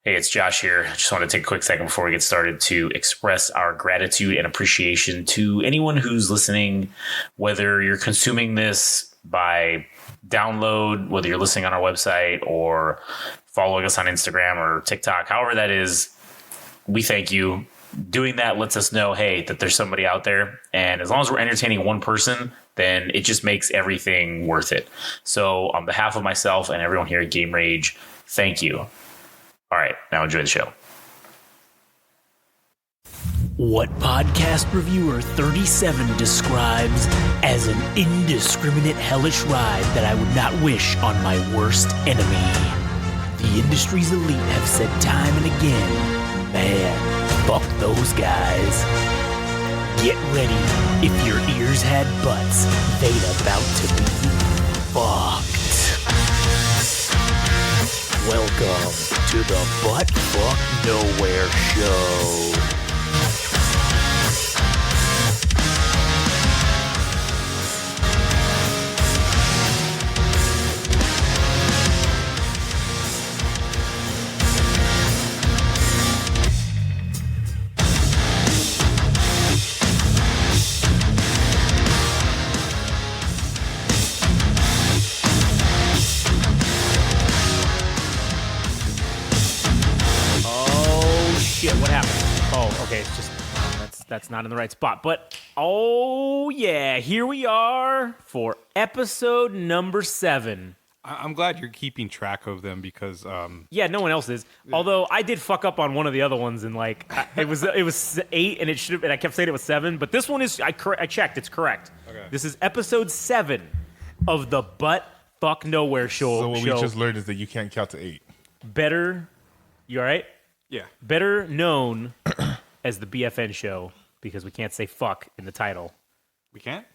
Hey, it's Josh here. I just want to take a quick second before we get started to express our gratitude and appreciation to anyone who's listening, whether you're consuming this by download, whether you're listening on our website or following us on Instagram or TikTok, however that is. We thank you. Doing that lets us know, hey, that there's somebody out there. And as long as we're entertaining one person, then it just makes everything worth it. So on behalf of myself and everyone here at Game Rage, thank you. All right, now enjoy the show. What podcast reviewer 37 describes as an indiscriminate hellish ride that I would not wish on my worst enemy. The industry's elite have said time and again, man, fuck those guys. Get ready. If your ears had butts, they'd about to be fucked. Welcome to the Butt Fuck Nowhere Show. What happened? Oh, okay. It's just that's not in the right spot. But oh yeah, here we are for episode number 7. I'm glad you're keeping track of them because yeah, no one else is. Although I did fuck up on one of the other ones and like it was 8 and it should have, and I kept saying it was 7, but this one is I checked, it's correct. Okay. This is episode 7 of the Butt Fuck Nowhere Show. So what we just learned is that you can't count to 8. Better, you all right? Yeah. Better known as the BFN Show because we can't say fuck in the title. We can't?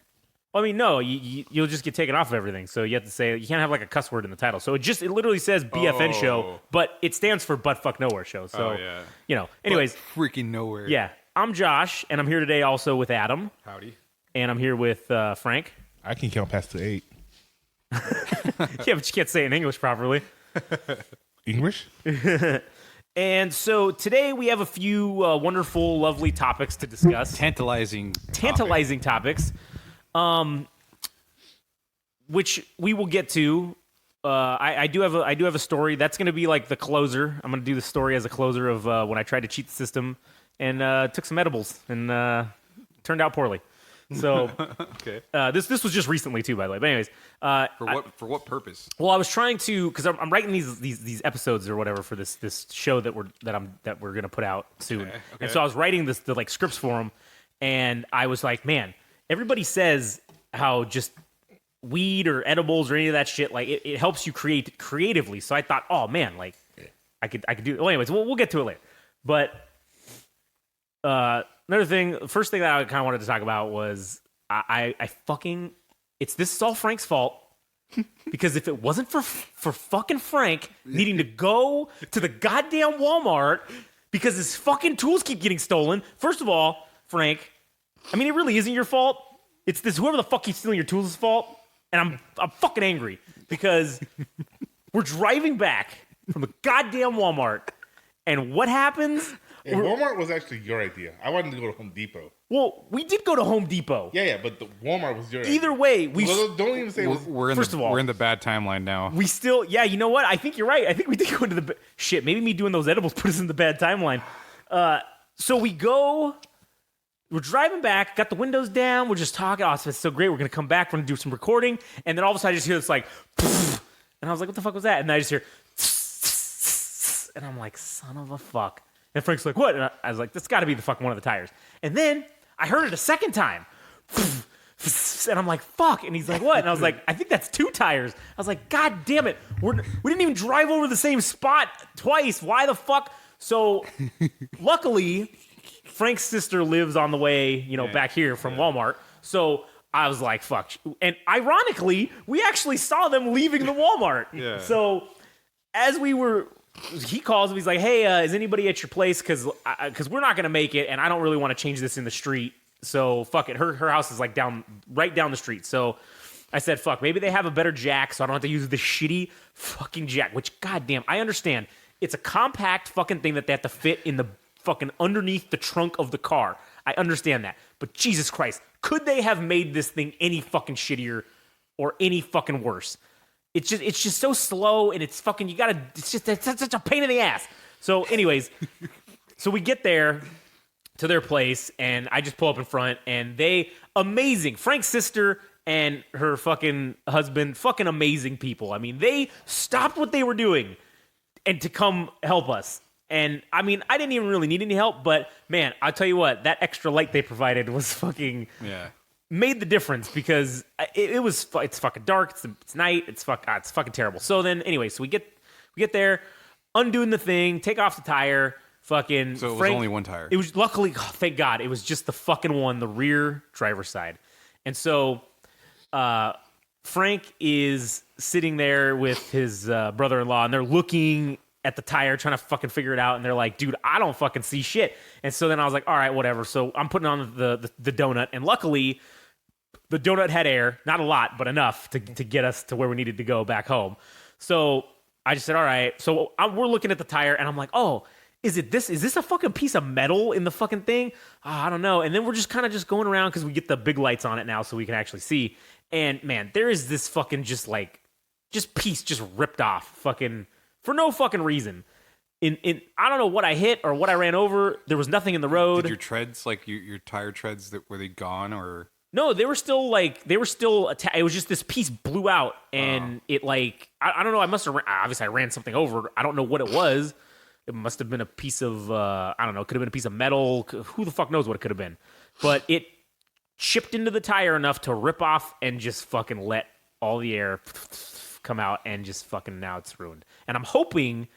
I mean, no, you'll just get taken off of everything. So you have to say, you can't have like a cuss word in the title. So it literally says BFN Show, but it stands for Butt Fuck Nowhere Show. So, you know, anyways. Butt freaking nowhere. Yeah. I'm Josh, and I'm here today also with Adam. Howdy. And I'm here with Frank. I can count past to 8. Yeah, but you can't say it in English properly. English? And so today we have a few wonderful, lovely topics to discuss. Tantalizing topics, which we will get to. I do have a story that's going to be like the closer. I'm going to do the story as a closer of when I tried to cheat the system and took some edibles and turned out poorly. So okay. This was just recently too, by the way. But anyways, for what purpose? Well, I was trying to because I'm writing these episodes or whatever for this show that we're gonna put out soon. Okay. And so I was writing the like scripts for them, and I was like, man, everybody says how just weed or edibles or any of that shit like it helps you create creatively. So I thought, oh man, like I could do it. Well, anyways, we'll get to it later. But first thing that I kind of wanted to talk about was I fucking this is all Frank's fault because if it wasn't for fucking Frank needing to go to the goddamn Walmart because his fucking tools keep getting stolen. First of all, Frank, I mean it really isn't your fault. It's this whoever the fuck keeps stealing your tools' fault, and I'm fucking angry because we're driving back from the goddamn Walmart, and what happens? And Walmart was actually your idea. I wanted to go to Home Depot. Well, we did go to Home Depot. Yeah, but the Walmart was your idea. Either way, don't even say we're in the bad timeline now. We still, yeah, you know what? I think you're right. I think we did go into the shit. Maybe me doing those edibles put us in the bad timeline. So we're driving back, got the windows down, we're just talking. Oh, it's so great. We're gonna come back. We're gonna do some recording, and then all of a sudden I just hear this like, and I was like, what the fuck was that? And then I just hear, and I'm like, son of a fuck. And Frank's like, what? And I was like, that's got to be the fucking one of the tires. And then I heard it a second time. And I'm like, fuck. And he's like, what? And I was like, I think that's 2 tires. I was like, God damn it. We didn't even drive over the same spot twice. Why the fuck? So luckily, Frank's sister lives on the way, back here from Walmart. So I was like, fuck. And ironically, we actually saw them leaving the Walmart. Yeah. So as he calls and he's like, hey, is anybody at your place? Because we're not going to make it, and I don't really want to change this in the street. So fuck it. Her house is like right down the street. So I said, fuck, maybe they have a better jack so I don't have to use the shitty fucking jack, which, goddamn, I understand. It's a compact fucking thing that they have to fit in the fucking underneath the trunk of the car. I understand that. But Jesus Christ, could they have made this thing any fucking shittier or any fucking worse? It's just so slow, and it's fucking, it's such a pain in the ass. So anyways, so we get there to their place, and I just pull up in front, and amazing. Frank's sister and her fucking husband, fucking amazing people. I mean, they stopped what they were doing and to come help us. And I mean, I didn't even really need any help, but man, I'll tell you what, that extra light they provided was fucking made the difference, because it's fucking dark, it's night, it's fucking terrible. So then anyway, so we get there, undoing the thing, take off the tire, fucking. So it was only one tire. It was luckily, thank God, it was just the fucking one, the rear driver's side. And so Frank is sitting there with his brother-in-law, and they're looking at the tire, trying to fucking figure it out, and they're like, dude, I don't fucking see shit. And so then I was like, all right, whatever. So I'm putting on the donut, and luckily the donut had air, not a lot, but enough to get us to where we needed to go back home. So I just said, all right. So we're looking at the tire, and I'm like, oh, is this a fucking piece of metal in the fucking thing? Oh, I don't know. And then we're just kind of just going around, because we get the big lights on it now so we can actually see. And man, there is this fucking just piece just ripped off fucking for no fucking reason. In I don't know what I hit or what I ran over. There was nothing in the road. Did your treads, like your tire treads, were they gone or? No, they were still it was just this piece blew out, and it I don't know. I must have obviously I ran something over. I don't know what it was. It must have been a piece of I don't know. It could have been a piece of metal. Who the fuck knows what it could have been? But it chipped into the tire enough to rip off and just fucking let all the air come out, and just fucking now it's ruined. And I'm hoping,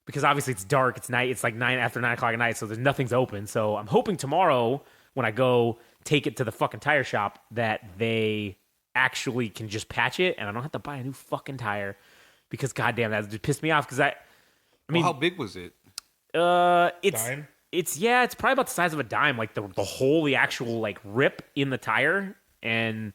because obviously it's dark, it's night, it's like after 9 o'clock at night, so there's nothing's open. So I'm hoping tomorrow when I go take it to the fucking tire shop that they actually can just patch it, and I don't have to buy a new fucking tire, because goddamn, that just pissed me off. Because I mean, how big was it? Dime? It's probably about the size of a dime, like the actual like rip in the tire, and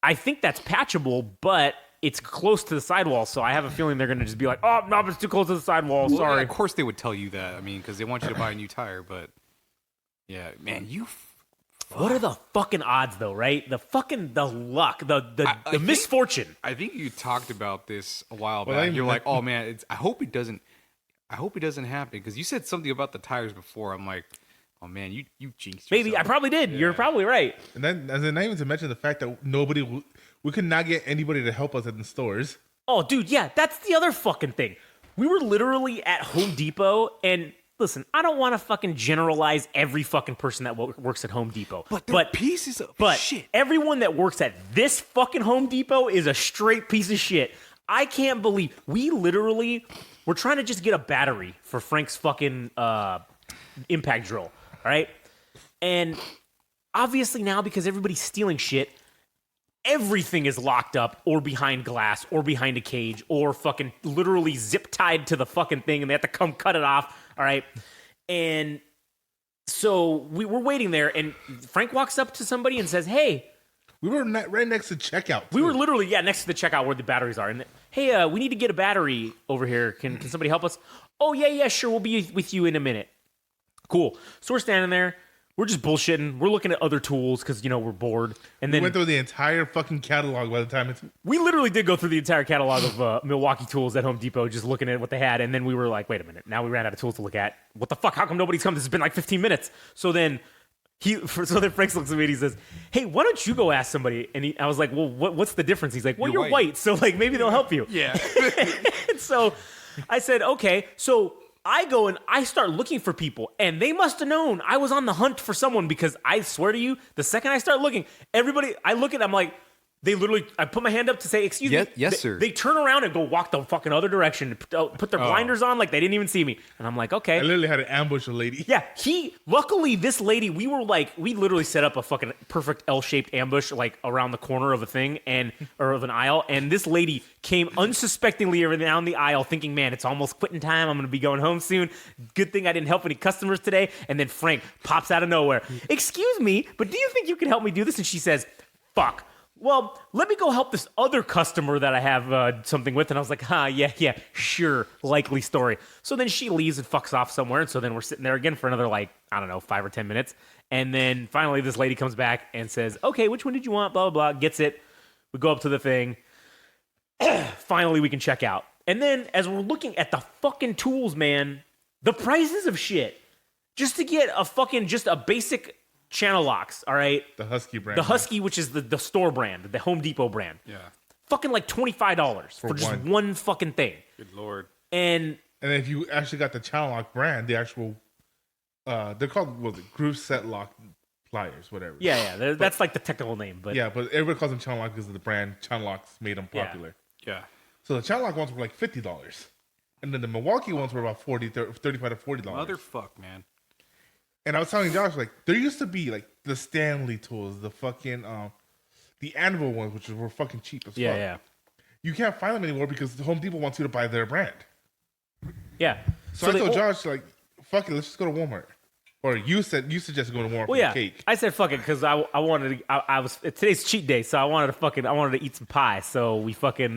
I think that's patchable, but it's close to the sidewall, so I have a feeling they're going to just be like, oh, no, it's too close to the sidewall, Well, sorry. Of course they would tell you that, I mean, because they want you to buy a new tire, but yeah, man, what are the fucking odds, though, right? The luck, the misfortune. I think you talked about this a while back. You're like, oh, man, I hope it doesn't happen, because you said something about the tires before. I'm like, oh, man, you jinxed yourself. Maybe, I probably did. Yeah. You're probably right. And then not even to mention the fact that we could not get anybody to help us in the stores. Oh, dude, yeah, that's the other fucking thing. We were literally at Home Depot, and listen, I don't want to fucking generalize every fucking person that works at Home Depot. But pieces of shit. Everyone that works at this fucking Home Depot is a straight piece of shit. I can't believe we're trying to just get a battery for Frank's fucking impact drill, all right? And obviously now, because everybody's stealing shit, everything is locked up or behind glass or behind a cage or fucking literally zip tied to the fucking thing, and they have to come cut it off, all right? And so we were waiting there, and Frank walks up to somebody and says, hey. We were right next to checkout. We were literally, next to the checkout where the batteries are. And hey, we need to get a battery over here. Can somebody help us? Oh, yeah, sure. We'll be with you in a minute. Cool. So we're standing there. We're just bullshitting. We're looking at other tools because, we're bored. And then we went through the entire fucking catalog by the time we literally did go through the entire catalog of Milwaukee tools at Home Depot, just looking at what they had. And then we were like, wait a minute. Now we ran out of tools to look at. What the fuck? How come nobody's come? This has been like 15 minutes. So then Frank looks at me and he says, hey, why don't you go ask somebody? And I was like, well, what's the difference? He's like, well, you're white. So like maybe they'll help you. Yeah. And so I said, okay. So I go and I start looking for people, and they must have known I was on the hunt for someone, because I swear to you, the second I start looking, I'm like, I put my hand up to say, excuse me. Yes, sir. They turn around and go walk the fucking other direction, put their blinders on like they didn't even see me. And I'm like, okay. I literally had to ambush a lady. Yeah, luckily this lady, we literally set up a fucking perfect L-shaped ambush like around the corner of a thing or of an aisle. And this lady came unsuspectingly down the aisle thinking, man, it's almost quitting time. I'm going to be going home soon. Good thing I didn't help any customers today. And then Frank pops out of nowhere. Excuse me, but do you think you can help me do this? And she says, fuck. well, let me go help this other customer that I have something with. And I was like, yeah, sure, likely story. So then she leaves and fucks off somewhere. And so then we're sitting there again for another, 5 or 10 minutes. And then finally this lady comes back and says, okay, which one did you want? Blah, blah, blah. Gets it. We go up to the thing. Finally, we can check out. And then as we're looking at the fucking tools, man, the prices of shit, just to get just a basic channel locks, all right? The Husky brand. The Husky, which is the store brand, the Home Depot brand. Yeah. Fucking like $25 for just one fucking thing. Good Lord. And if you actually got the channel lock brand, the actual, they're called, group set lock pliers, whatever. Yeah, that's like the technical name. But yeah, but everybody calls them channel lock because of the brand. Channel locks made them popular. Yeah. So the channel lock ones were like $50. And then the Milwaukee ones were about $35 to $40. Motherfuck, man. And I was telling Josh, there used to be the Stanley tools, the fucking the Anvil ones, which were fucking cheap as fuck. Yeah. You can't find them anymore because Home Depot wants you to buy their brand. Yeah. So I told Josh, fuck it, let's just go to Walmart. Or you suggested going to Walmart for the cake. I said fuck it because I wanted to. I was today's cheat day, so I wanted to eat some pie. So we fucking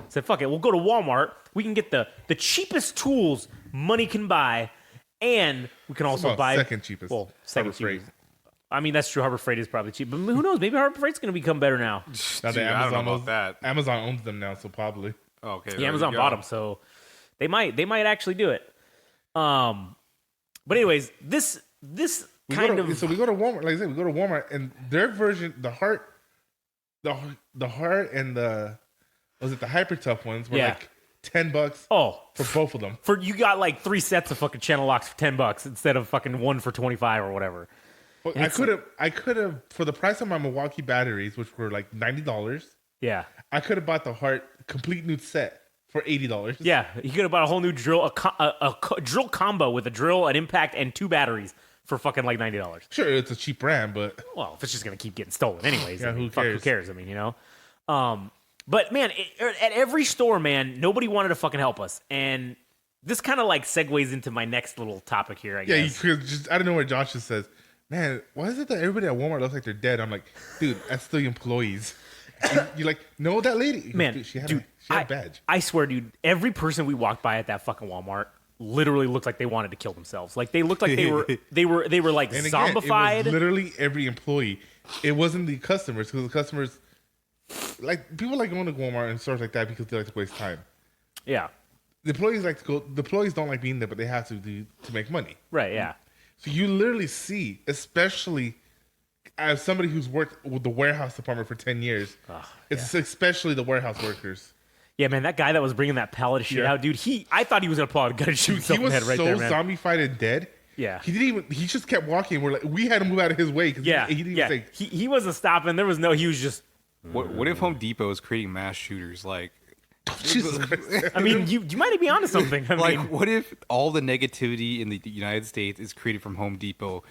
said fuck it. We'll go to Walmart. We can get the cheapest tools money can buy. And we can also buy second cheapest. Well, second cheapest. I mean, that's true. Harbor Freight is probably cheap, but who knows? Maybe Harbor Freight's going to become better now. Now Dude, I don't know about that. Amazon owns them now, so probably. Oh, okay. Yeah, Amazon bought them, so they might actually do it. But anyways, this kind of so we go to Walmart. Like I said, we go to Walmart, and their version, the heart, and the Hyper Tough ones were $10 for both of them. You got 3 sets of fucking channel locks for $10 instead of fucking one for 25 or whatever. Well, I could have for the price of my Milwaukee batteries, which were $90. Yeah, I could have bought the Heart complete new set for $80. Yeah, you could have bought a whole new drill, a drill combo with a drill, an impact, and 2 batteries for fucking $90. Sure, it's a cheap brand, but if it's just gonna keep getting stolen anyways, who cares? Who cares? I mean, But man, at every store, man, nobody wanted to fucking help us, and this kind of segues into my next little topic here. I guess. Yeah, I don't know where Josh just says, man, why is it that everybody at Walmart looks like they're dead? I'm like, dude, that's the employees. You're like, no, that lady, man, dude, she had a badge. I swear, dude, every person we walked by at that fucking Walmart literally looked like they wanted to kill themselves. They looked like they were zombified. It was literally every employee. It wasn't the customers, because the customers. People like going to Walmart and stores like that because they like to waste time. Yeah. The employees like to go. The employees don't like being there, but they have to make money. Right. Yeah. So you literally see, especially as somebody who's worked with the warehouse department for 10 years, it's especially the warehouse workers. Yeah, man, that guy that was bringing that pallet of shit out, dude. I thought he was gonna pull out a gun and shoot himself in the head right there, man. He was so zombified and dead. Yeah, he didn't even. He just kept walking. We had to move out of his way because he didn't even say. He wasn't stopping. There was no. He was just. What if Home Depot is creating mass shooters? Jesus Christ. I mean, you might be onto something. I mean, what if all the negativity in the United States is created from Home Depot?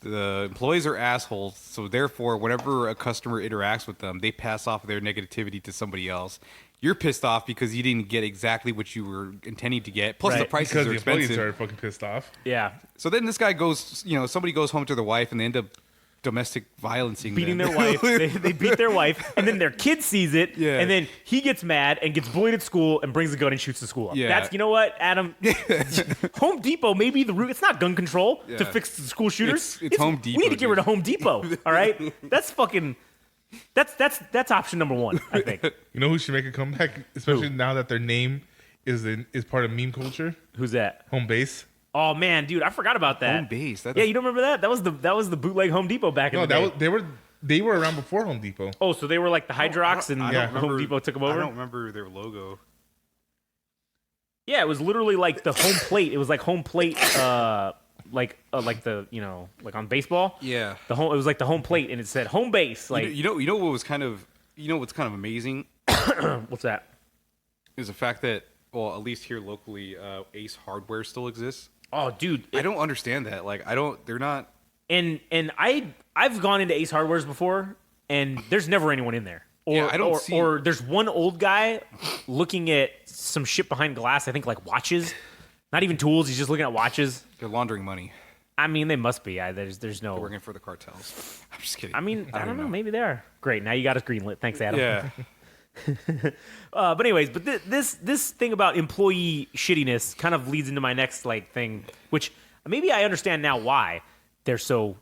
The employees are assholes, so therefore, whenever a customer interacts with them, they pass off their negativity to somebody else. You're pissed off because you didn't get exactly what you were intending to get. Plus, the prices are expensive. Because the employees are fucking pissed off. Yeah. So then this guy goes, somebody goes home to their wife and they end up domestic violencing beating their wife. They beat their wife, and then their kid sees it, and then he gets mad and gets bullied at school and brings a gun and shoots the school up. Yeah. That's, you know what, Adam? Home Depot may be the root. It's not gun control to fix the school shooters. It's Home Depot. We need to get rid of Home Depot. All right, that's fucking. That's option number one, I think. You know who should make a comeback, especially now that their name is part of meme culture? Who's that? Home Base. Oh man, dude, I forgot about that. Home Base. Yeah, you don't remember that? That was the bootleg Home Depot back in the day. They were around before Home Depot. Oh, so they were like the Hydrox, and Home Depot took them over. I don't remember their logo. Yeah, it was literally like the home plate. It was like home plate, like the like on baseball. Yeah, it was like the home plate, and it said home base. Like you know what's kind of amazing. What's that? Is the fact that, well, at least here locally, Ace Hardware still exists. Oh, dude, I don't understand that. They're not. And I've gone into Ace Hardwares before, and there's never anyone in there. Or there's one old guy looking at some shit behind glass. I think like watches, not even tools. He's just looking at watches. They're laundering money. I mean, they must be. There's They're no. working for the cartels. I'm just kidding. I mean, I don't know. Maybe they are. Great. Now you got us greenlit. Thanks, Adam. Yeah. But anyways, this thing about employee shittiness kind of leads into my next thing, which maybe I understand now why they're so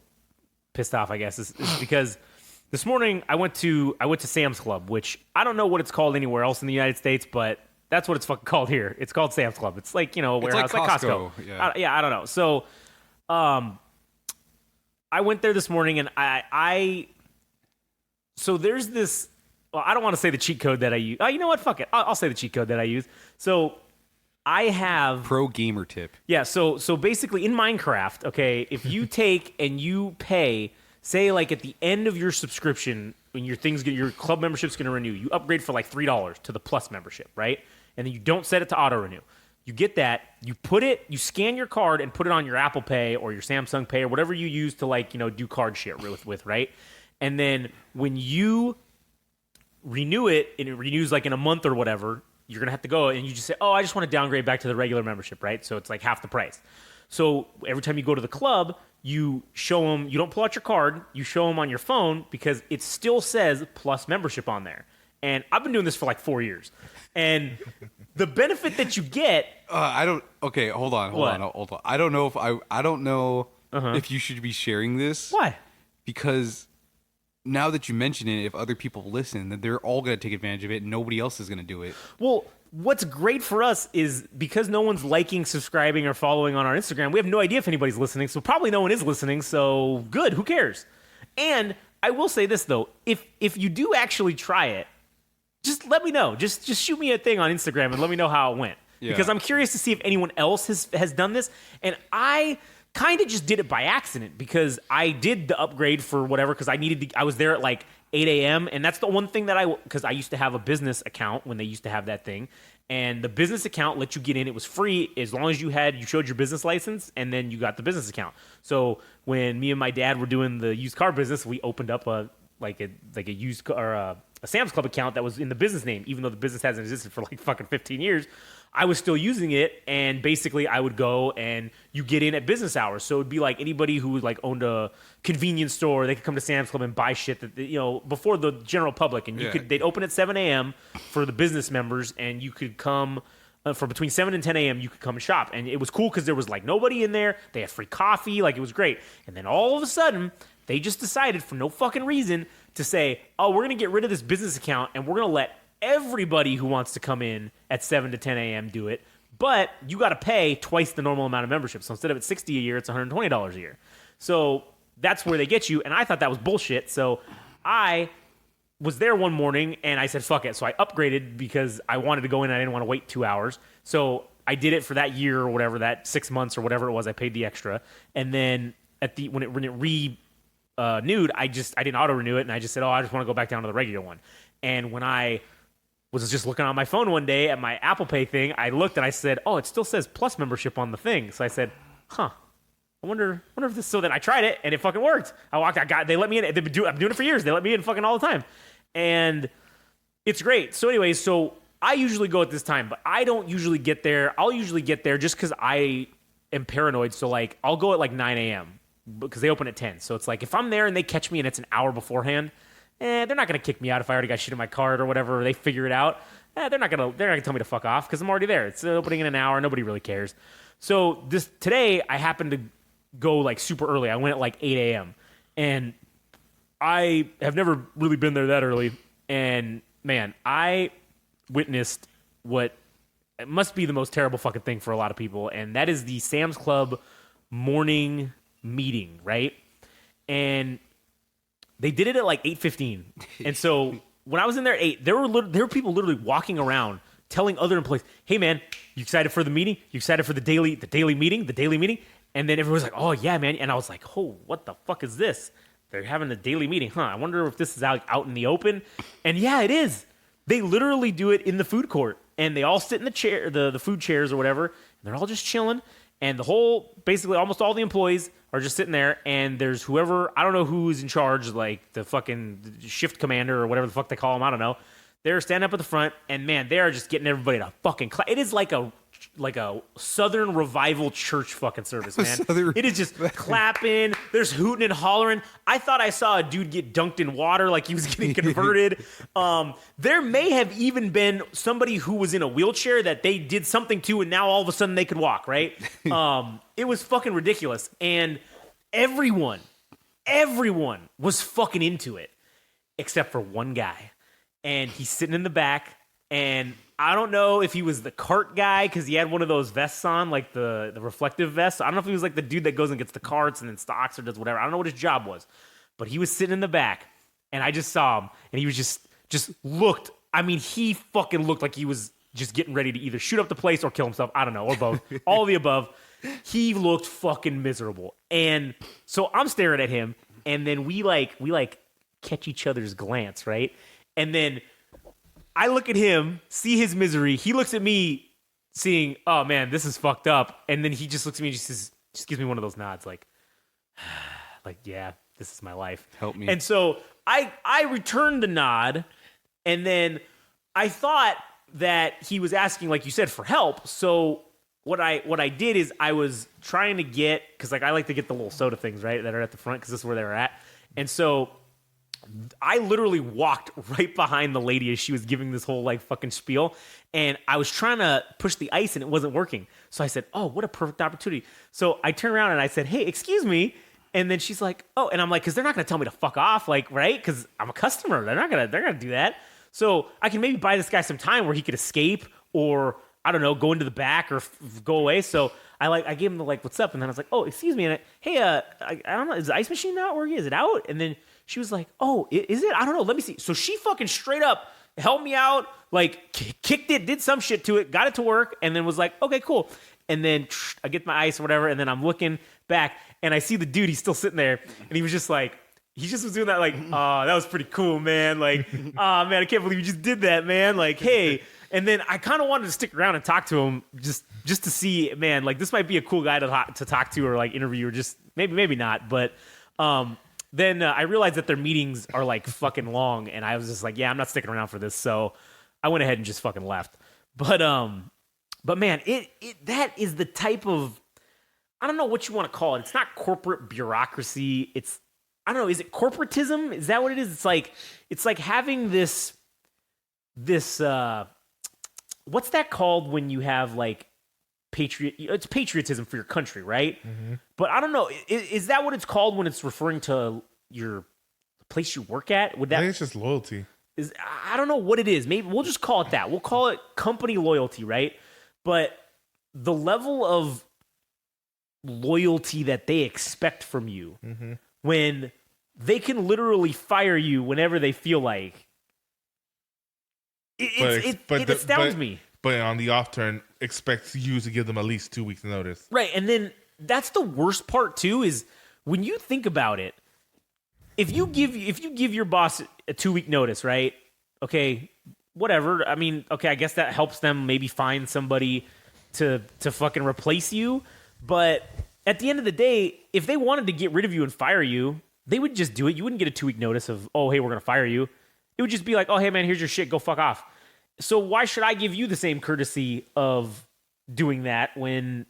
pissed off. I guess is because this morning I went to Sam's Club, which I don't know what it's called anywhere else in the United States, but that's what it's fucking called here. It's called Sam's Club. It's like a warehouse, like Costco. Yeah. I don't know. So, I went there this morning and so there's this. Well, I don't want to say the cheat code that I use. Oh, you know what? Fuck it. I'll say the cheat code that I use. So I have Pro gamer tip. Yeah. So basically in Minecraft, okay, if you take and you pay, say like at the end of your subscription, when your club membership's going to renew, you upgrade for like $3 to the Plus membership, right? And then you don't set it to auto renew. You get that. You scan your card and put it on your Apple Pay or your Samsung Pay or whatever you use to do card shit with, right? And then when you renew it and it renews like in a month or whatever, you're gonna have to go and you just say, oh, I just want to downgrade back to the regular membership, right? So it's like half the price. So every time you go to the club, you show them, you don't pull out your card, you show them on your phone because it still says Plus membership on there. And I've been doing this for like 4 years. And the benefit that you get, Okay, hold on. I don't know if you should be sharing this. why? Because now that you mention it, if other people listen, then they're all going to take advantage of it and nobody else is going to do it. Well, what's great for us is because no one's liking, subscribing, or following on our Instagram, we have no idea if anybody's listening, so probably no one is listening, so good, who cares? And I will say this, though. If you do actually try it, just let me know. Just shoot me a thing on Instagram and let me know how it went. Yeah. Because I'm curious to see if anyone else has done this. And I kind of just did it by accident because I did the upgrade for whatever because I was there at like 8 a.m. And that's the one thing because I used to have a business account when they used to have that thing. And the business account let you get in. It was free as long as you showed your business license and then you got the business account. So when me and my dad were doing the used car business, we opened up a used car, or a Sam's Club account that was in the business name, even though the business hasn't existed for like fucking 15 years. I was still using it, and basically I would go and you get in at business hours. So it'd be like anybody who like owned a convenience store, they could come to Sam's Club and buy shit that before the general public, and they'd open at 7 a.m. for the business members, and you could come for between 7 and 10 a.m. you could come and shop, and it was cool because there was like nobody in there. They had free coffee, like it was great. And then all of a sudden, they just decided for no fucking reason to say, oh, we're gonna get rid of this business account and we're gonna let everybody who wants to come in at 7 to 10 a.m. do it, but you got to pay twice the normal amount of membership. So instead of $60 a year, it's $120 a year. So that's where they get you, and I thought that was bullshit. So I was there one morning, and I said, fuck it. So I upgraded because I wanted to go in and I didn't want to wait 2 hours. So I did it for that year or whatever, that 6 months or whatever it was. I paid the extra. And then when it renewed, I didn't auto-renew it, and I just said, oh, I just want to go back down to the regular one. And when I was just looking on my phone one day at my Apple Pay thing, I looked and I said, oh, it still says Plus membership on the thing. So I said, I wonder if this. So then I tried it and it fucking worked. They let me in. I'm doing it for years. They let me in fucking all the time, and it's great. So anyways, I usually go at this time, but I don't usually get there. I'll usually get there just because I am paranoid. So like I'll go at like 9 a.m. because they open at 10. So it's like if I'm there and they catch me and it's an hour beforehand, they're not gonna kick me out if I already got shit in my card or whatever. Or they figure it out. They're not gonna tell me to fuck off because I'm already there. It's opening in an hour. Nobody really cares. So today I happened to go like super early. I went at like 8 a.m. and I have never really been there that early. And man, I witnessed what it must be the most terrible fucking thing for a lot of people, and that is the Sam's Club morning meeting, right? And they did it at like 8:15. And so when I was in there at 8, there were people literally walking around telling other employees, hey man, you excited for the meeting? You excited for the daily meeting? And then everyone's like, oh yeah, man. And I was like, oh, what the fuck is this? They're having the daily meeting, huh? I wonder if this is out in the open. And yeah, it is. They literally do it in the food court. And they all sit in the chair, the food chairs or whatever. And they're all just chilling. And basically almost all the employees are just sitting there, and there's whoever, I don't know who's in charge, like the fucking shift commander or whatever the fuck they call them, I don't know. They're standing up at the front, and man, they are just getting everybody to fucking clap. It is like a like a Southern revival church fucking service, man. Southern- It is just clapping. There's hooting and hollering. I thought I saw a dude get dunked in water like he was getting converted. There may have even been somebody who was in a wheelchair that they did something to, and now all of a sudden they could walk, right? It was fucking ridiculous. And everyone was fucking into it, except for one guy. And he's sitting in the back, and I don't know if he was the cart guy because he had one of those vests on, like the reflective vest. I don't know if he was like the dude that goes and gets the carts and then stocks or does whatever. I don't know what his job was, but he was sitting in the back, and I just saw him, and he was just looked. I mean, he fucking looked like he was just getting ready to either shoot up the place or kill himself. I don't know, or both. All of the above. He looked fucking miserable, and so I'm staring at him, and then we catch each other's glance, right? And then I look at him, see his misery. He looks at me, seeing, oh man, this is fucked up. And then he just looks at me and just gives me one of those nods, like, yeah, this is my life. Help me. And so I returned the nod, and then I thought that he was asking, like you said, for help. So what I did is I was trying to get, because like I like to get the little soda things, right, that are at the front, because this is where they were at. And so I literally walked right behind the lady as she was giving this whole like fucking spiel, and I was trying to push the ice and it wasn't working. So I said, "Oh, what a perfect opportunity!" So I turned around and I said, "Hey, excuse me," and then she's like, "Oh," and I'm like, "Because they're not going to tell me to fuck off, like, right? Because I'm a customer. They're gonna do that. So I can maybe buy this guy some time where he could escape, or I don't know, go into the back or go away." So I gave him the like, "What's up?" And then I was like, "Oh, excuse me," and I don't know, is the ice machine not working? Is it out? And then she was like, "Oh, is it? I don't know. Let me see." So she fucking straight up helped me out, like kicked it, did some shit to it, got it to work, and then was like, "Okay, cool." And then I get my ice or whatever, and then I'm looking back, and I see the dude. He's still sitting there, and he was just like, he just was doing that, like, "Oh, that was pretty cool, man. Like, oh man, I can't believe you just did that, man. Like, hey." And then I kind of wanted to stick around and talk to him just to see, man, like this might be a cool guy to talk to or like interview, or just maybe not, but. Then I realized that their meetings are like fucking long, and I was just like, yeah, I'm not sticking around for this. So I went ahead and just fucking left. But man, that is the type of, I don't know what you want to call it. It's not corporate bureaucracy. It's, I don't know. Is it corporatism? Is that what it is? It's like having this what's that called when you have like it's patriotism for your country, right? Mm-hmm. But I don't know. Is that what it's called when it's referring to the place you work at? Would that? I think it's just loyalty. I don't know what it is. Maybe we'll just call it that. We'll call it company loyalty, right? But the level of loyalty that they expect from you, mm-hmm. when they can literally fire you whenever they feel like, it astounds me. But on the off turn, expects you to give them at least 2 weeks notice. Right. And then that's the worst part too, is when you think about it, if you give your boss a 2 week notice, right? Okay, whatever. I mean, okay, I guess that helps them maybe find somebody to fucking replace you. But at the end of the day, if they wanted to get rid of you and fire you, they would just do it. You wouldn't get a 2 week notice of, oh, hey, we're going to fire you. It would just be like, oh, hey, man, here's your shit. Go fuck off. So why should I give you the same courtesy of doing that when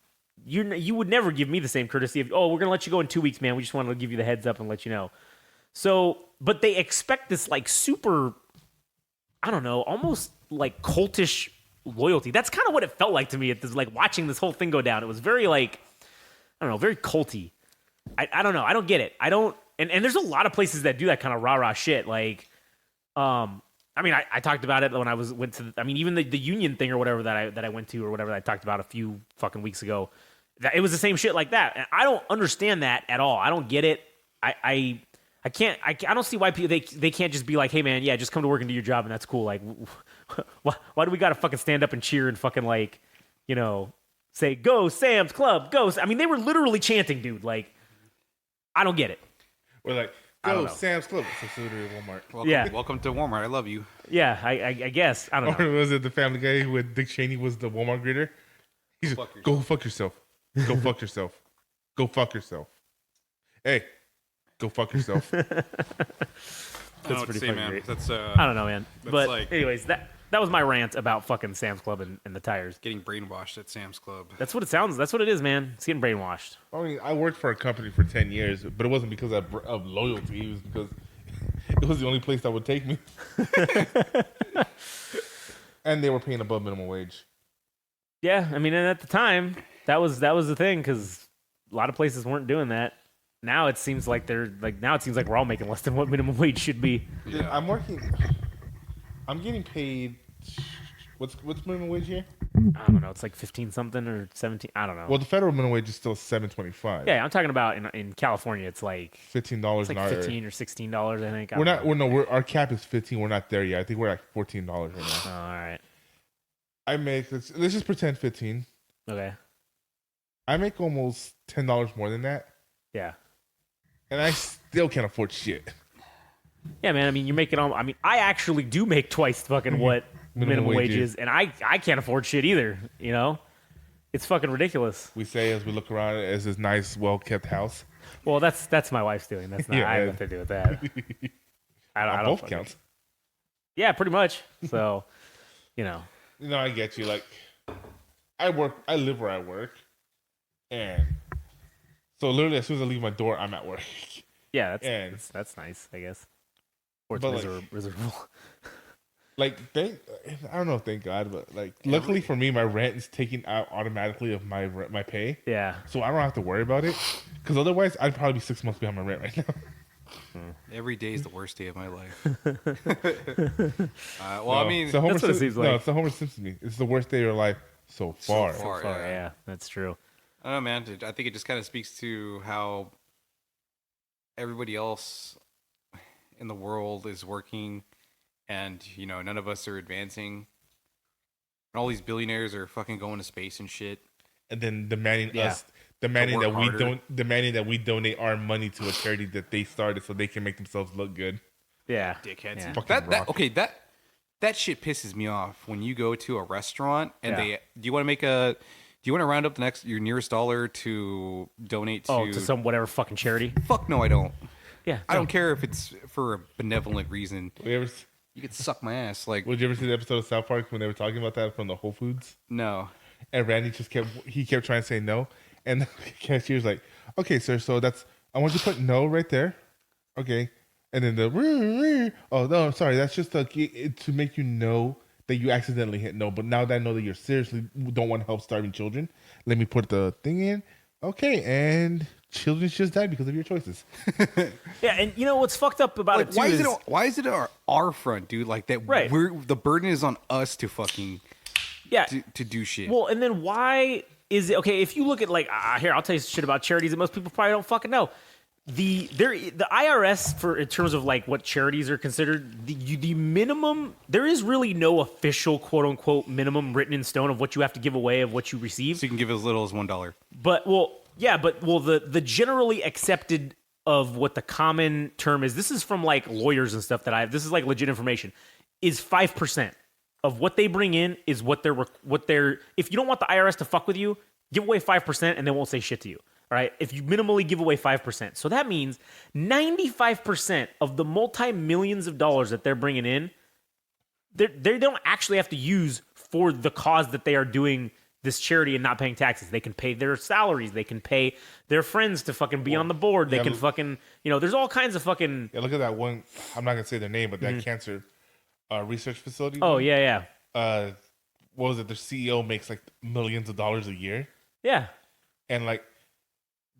you would never give me the same courtesy of, oh, we're going to let you go in 2 weeks, man. We just wanted to give you the heads up and let you know. So, but they expect this like super, I don't know, almost like cultish loyalty. That's kind of what it felt like to me at this, like watching this whole thing go down. It was very like, I don't know, very culty. I don't know. I don't get it. I don't, and there's a lot of places that do that kind of rah-rah shit. Like, I mean, I talked about it when went to. I mean, even the union thing or whatever that I went to or whatever that I talked about a few fucking weeks ago. It was the same shit like that, and I don't understand that at all. I don't get it. I don't see why people they can't just be like, hey man, yeah, just come to work and do your job and that's cool. Like, why do we got to fucking stand up and cheer and fucking like, you know, say go Sam's Club, go? I mean, they were literally chanting, dude. Like, I don't get it. We're like, go Sam's Club. It's a subsidiary of Walmart. Welcome to Walmart. I love you. Yeah, I guess. I don't know. Or was it the Family Guy with Dick Cheney was the Walmart greeter? He's like, go fuck yourself. Go fuck yourself. Go fuck yourself. Hey, go fuck yourself. That's pretty funny. Man. That's I don't know, man. But like, anyways, that was my rant about fucking Sam's Club and the tires. Getting brainwashed at Sam's Club. That's what it sounds. That's what it is, man. It's getting brainwashed. I mean, I worked for a company for 10 years, but it wasn't because of loyalty. It was because it was the only place that would take me. And they were paying above minimum wage. Yeah, I mean, and at the time, that was the thing because a lot of places weren't doing that. Now it seems like we're all making less than what minimum wage should be. Yeah. I'm getting paid. What's minimum wage here? I don't know. It's like 15 something or 17. I don't know. Well, the federal minimum wage is still $7.25. Yeah, I'm talking about in California. It's like $15 it's an like hour. $15 or $16. I think. Our cap is 15. We're not there yet. I think we're at $14 right now. Oh, all right. I make let's just pretend 15. Okay. I make almost $10 more than that, Yeah. and I still can't afford shit. Yeah, man. I mean, you're making all. I mean, I actually do make twice fucking what minimum wage is, and I can't afford shit either. You know, it's fucking ridiculous. We say as we look around as this nice, well-kept house. Well, that's my wife's doing. That's not. Yeah, I have nothing to do with that. I don't Both counts. Yeah, pretty much. So, you know. No, I get you. Like, I live where I work, and so literally as soon as I leave my door, I'm at work. Yeah, that's nice, I guess. Or it's miserable. Like, I don't know, thank God, but like, luckily for me, my rent is taken out automatically of my pay. Yeah. So I don't have to worry about it, because otherwise I'd probably be 6 months behind my rent right now. Every day is the worst day of my life. I mean, it's the Homer that's what it seems like. No, it's the Homer Simpson me. It's the worst day of your life so far. Yeah, that's true. I don't know, man. I think it just kind of speaks to how everybody else in the world is working, and none of us are advancing. And all these billionaires are fucking going to space and shit. And then demanding Yeah. us, demanding that harder. we donate our money to a charity that they started so they can make themselves look good. Yeah. Dickheads. Yeah. Fucking rock. That shit pisses me off when you go to a restaurant and Yeah. do you want to round up your nearest dollar to donate to to some whatever fucking charity? Fuck no, I don't. Yeah. I don't care if it's for a benevolent reason. You could suck my ass. Like, Would you ever see the episode of South Park when they were talking about that from the Whole Foods? no. And Randy just kept trying to say no, and the cashier's like, "Okay, sir, so I want you to put no right there, okay." And then oh no, I'm sorry, that's just to make you know that you accidentally hit no. But now that I know that you seriously don't want to help starving children, let me put the thing in, okay, and children just died because of your choices. Yeah, and you know what's fucked up about it too why is it our front, dude? Like that, Right. The burden is on us to fucking to do shit. Well, and then why is it okay? If you look at like here, I'll tell you some shit about charities that most people probably don't fucking know. The IRS in terms of like what charities are considered, the minimum, there is really no official quote unquote minimum written in stone of what you have to give away of what you receive. So you can give as little as $1. But the generally accepted of what the common term is, this is from like lawyers and stuff this is like legit information, is 5% of what they bring in is what they're if you don't want the IRS to fuck with you, give away 5% and they won't say shit to you. All right, if you minimally give away 5%. So that means 95% of the multi-millions of dollars that they're bringing in, they don't actually have to use for the cause that they are doing this charity and not paying taxes. They can pay their salaries. They can pay their friends to fucking be on the board. They can fucking, there's all kinds of fucking... Yeah, look at that one. I'm not going to say their name, but that cancer research facility. Oh, yeah. What was it? Their CEO makes like millions of dollars a year. Yeah. And like,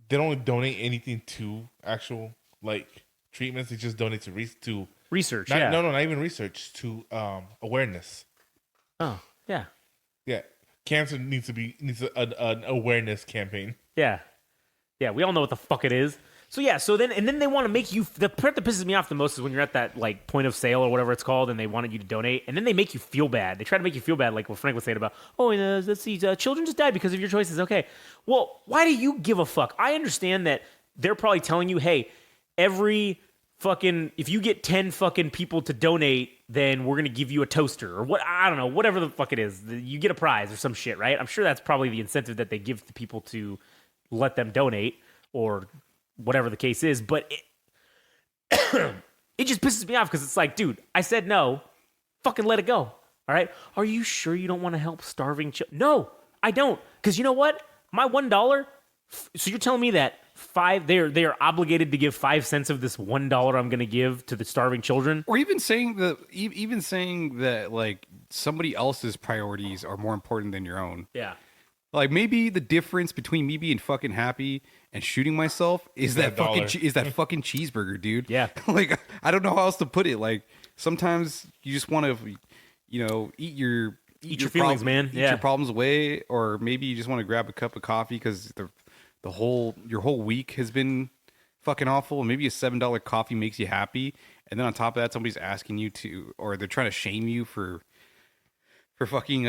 they don't donate anything to actual like treatments. They just donate to Research, not even research, to awareness. Oh, yeah. Yeah. Cancer needs an awareness campaign. Yeah. Yeah, we all know what the fuck it is. So then they want to make you, the part that pisses me off the most is when you're at that like point of sale or whatever it's called and they wanted you to donate and then they make you feel bad. They try to make you feel bad, like what Frank was saying about, let's see, children just died because of your choices. Okay. Well, why do you give a fuck? I understand that they're probably telling you, hey, every fucking, if you get 10 fucking people to donate, then we're going to give you a toaster or what, I don't know, whatever the fuck it is. You get a prize or some shit, right? I'm sure that's probably the incentive that they give to people to let them donate or whatever the case is, but it just pisses me off because it's like, dude, I said no, fucking let it go. All All right. Are you sure you don't want to help starving children? No, I don't. Because you know what? My $1. So you're telling me that they are obligated to give 5 cents of this $1 I'm going to give to the starving children? Or even saying that like somebody else's priorities are more important than your own. Yeah. Like maybe the difference between me being fucking happy and shooting myself is that fucking fucking cheeseburger, dude. Yeah. Like I don't know how else to put it. Like sometimes you just want to, eat your feelings, man. Eat your problems away, or maybe you just want to grab a cup of coffee because your whole week has been fucking awful, and maybe a $7 coffee makes you happy, and then on top of that, somebody's asking you to, or they're trying to shame you for fucking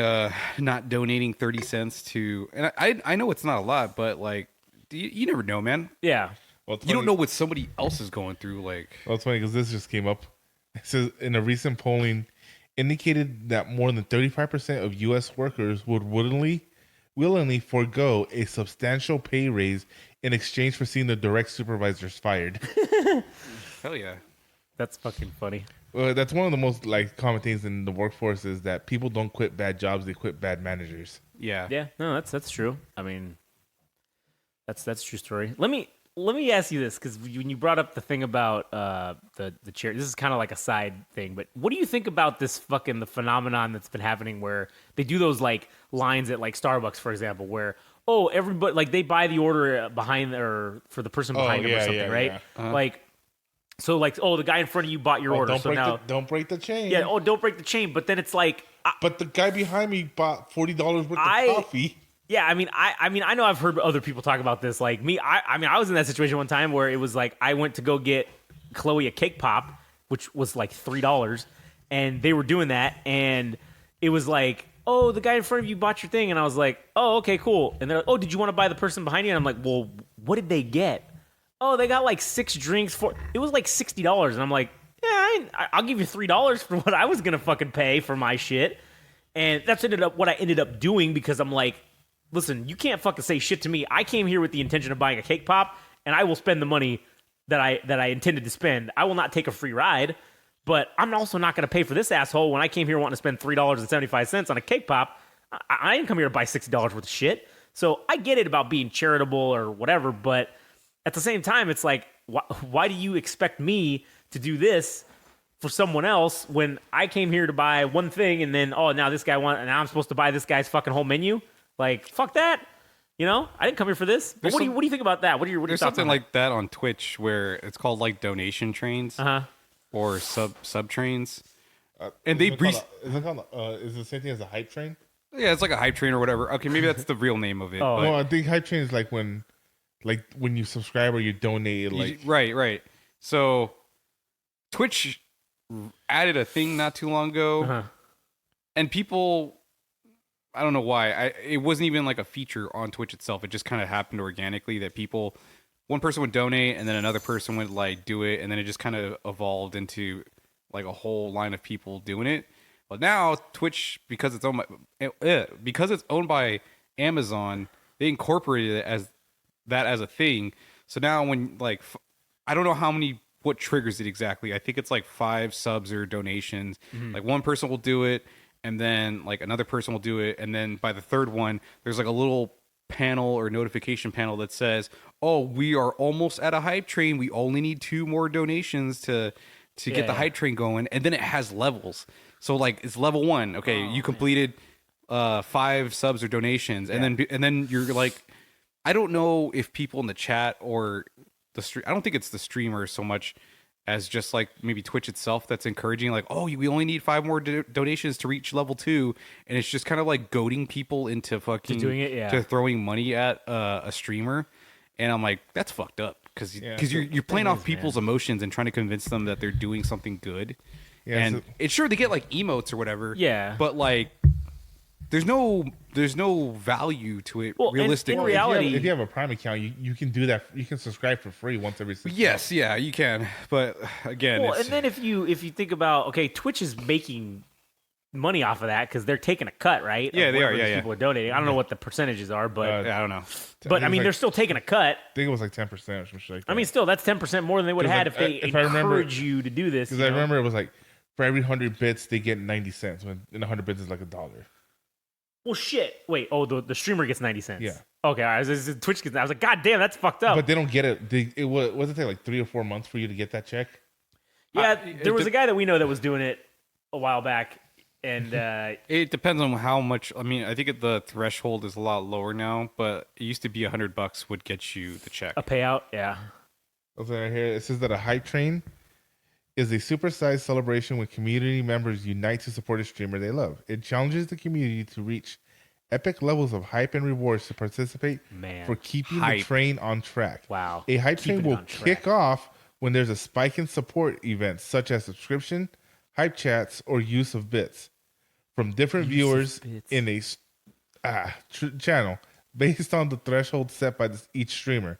not donating 30 cents to, and I know it's not a lot, but like you never know, man. Yeah. Well, You don't know what somebody else is going through. Like, Well, it's funny because this just came up. It says in a recent polling indicated that more than 35% of U.S. workers would willingly forego a substantial pay raise in exchange for seeing the direct supervisors fired. hell yeah. That's fucking funny. Well, that's one of the most common things in the workforce is that people don't quit bad jobs; they quit bad managers. Yeah. Yeah. No, that's true. I mean, that's a true story. Let me ask you this, because when you brought up the thing about the chair, this is kind of like a side thing, but what do you think about this the phenomenon that's been happening where they do those like lines at like Starbucks, for example, where everybody like they buy the order behind or for the person behind them or something, right? Uh-huh. Like, so like, the guy in front of you bought your order, Don't break the chain. yeah, don't break the chain. But then it's like, But the guy behind me bought $40 worth of coffee. yeah, I mean, I know I've heard other people talk about this. Like me, I mean, I was in that situation one time where it was like I went to go get Chloe a cake pop, which was like $3, and they were doing that, and it was like, the guy in front of you bought your thing, and I was like, okay, cool. And they're like, did you want to buy the person behind you? And I'm like, well, what did they get? They got like 6 drinks for. It was like $60, and I'm like, yeah, I'll give you $3 for what I was gonna fucking pay for my shit, and that's what I ended up doing because I'm like, listen, you can't fucking say shit to me. I came here with the intention of buying a cake pop, and I will spend the money that I intended to spend. I will not take a free ride, but I'm also not going to pay for this asshole when I came here wanting to spend $3.75 on a cake pop. I didn't come here to buy $60 worth of shit. So I get it about being charitable or whatever, but at the same time, it's like, why do you expect me to do this for someone else when I came here to buy one thing and then, now this guy and now I'm supposed to buy this guy's fucking whole menu? Like, fuck that. I didn't come here for this. But what do you think about that? What are your There's thoughts something on like that on Twitch where it's called like donation trains or sub trains. And they is it the same thing as a hype train? Yeah, it's like a hype train or whatever. Okay, maybe that's the real name of it. Oh. No, I think hype train is like when you subscribe or you donate. Right. So Twitch added a thing not too long ago, and people, I don't know why. It wasn't even like a feature on Twitch itself. It just kind of happened organically that one person would donate and then another person would like do it, and then it just kind of evolved into like a whole line of people doing it. But now Twitch, because it's owned by Amazon, they incorporated it as a thing. So now when I don't know what triggers it exactly. I think it's like 5 subs or donations. Like one person will do it, and then like another person will do it, and then by the third one, there's like a little panel or notification panel that says, we are almost at a hype train. We only need 2 more donations to get the hype train going, and then it has levels. So like it's level 1. Okay, you completed 5 subs or donations, and then you're like, I don't know if people in the chat or I don't think it's the streamer so much as just like maybe Twitch itself that's encouraging like, we only need 5 more donations to reach level 2, and it's just kind of like goading people into fucking doing it, to throwing money at a streamer, and I'm like, that's fucked up because you're playing off people's emotions and trying to convince them that they're doing something good, and it's sure they get like emotes or whatever, but like there's no value to it realistically. In reality, if you have a Prime account, you can do that. You can subscribe for free once every 6 months. Yes, yeah, you can. But again, and then if you think about, Twitch is making money off of that because they're taking a cut, right? Yeah, they are. Yeah, people are donating. I don't know what the percentages are, but I don't know. But I mean, they're still taking a cut. I think it was like 10% or something like that. I mean, still, that's 10% more than they would have had if they encourage you to do this. Because I remember it was like for every 100 bits they get 90 cents. When in 100 bits is like $1. Well, shit. Wait. Oh, the streamer gets 90 cents. Yeah. Okay. I was Twitch gets. I was like, God damn, that's fucked up. But they don't get it. It was it take like 3 or 4 months for you to get that check? Yeah, there was a guy that we know that was doing it a while back, and It depends on how much. I mean, I think the threshold is a lot lower now, but it used to be $100 would get you the check. a payout. Yeah. Okay, right here it says that a hype train is a supersized celebration when community members unite to support a streamer they love. It challenges the community to reach epic levels of hype and rewards to participate for keeping the train on track. Wow. A hype Keeping train it will on track. kick off when there's a spike in support events such as subscription, hype chats, or use of bits from different viewers in a channel based on the threshold set by each streamer.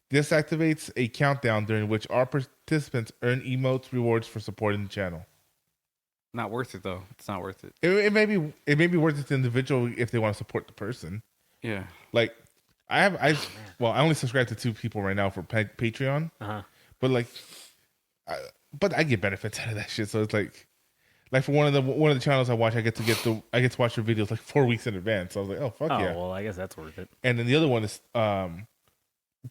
This activates a countdown during which our participants earn emotes rewards for supporting the channel. Not worth it though. It's not worth it. It may be worth it to the individual if they want to support the person. Yeah. Like I only subscribe to 2 people right now for Patreon. But like, but I get benefits out of that shit. So it's like for one of the channels I watch, I get to watch their videos like 4 weeks in advance. So I was like, oh fuck yeah. Oh well, I guess that's worth it. And then the other one is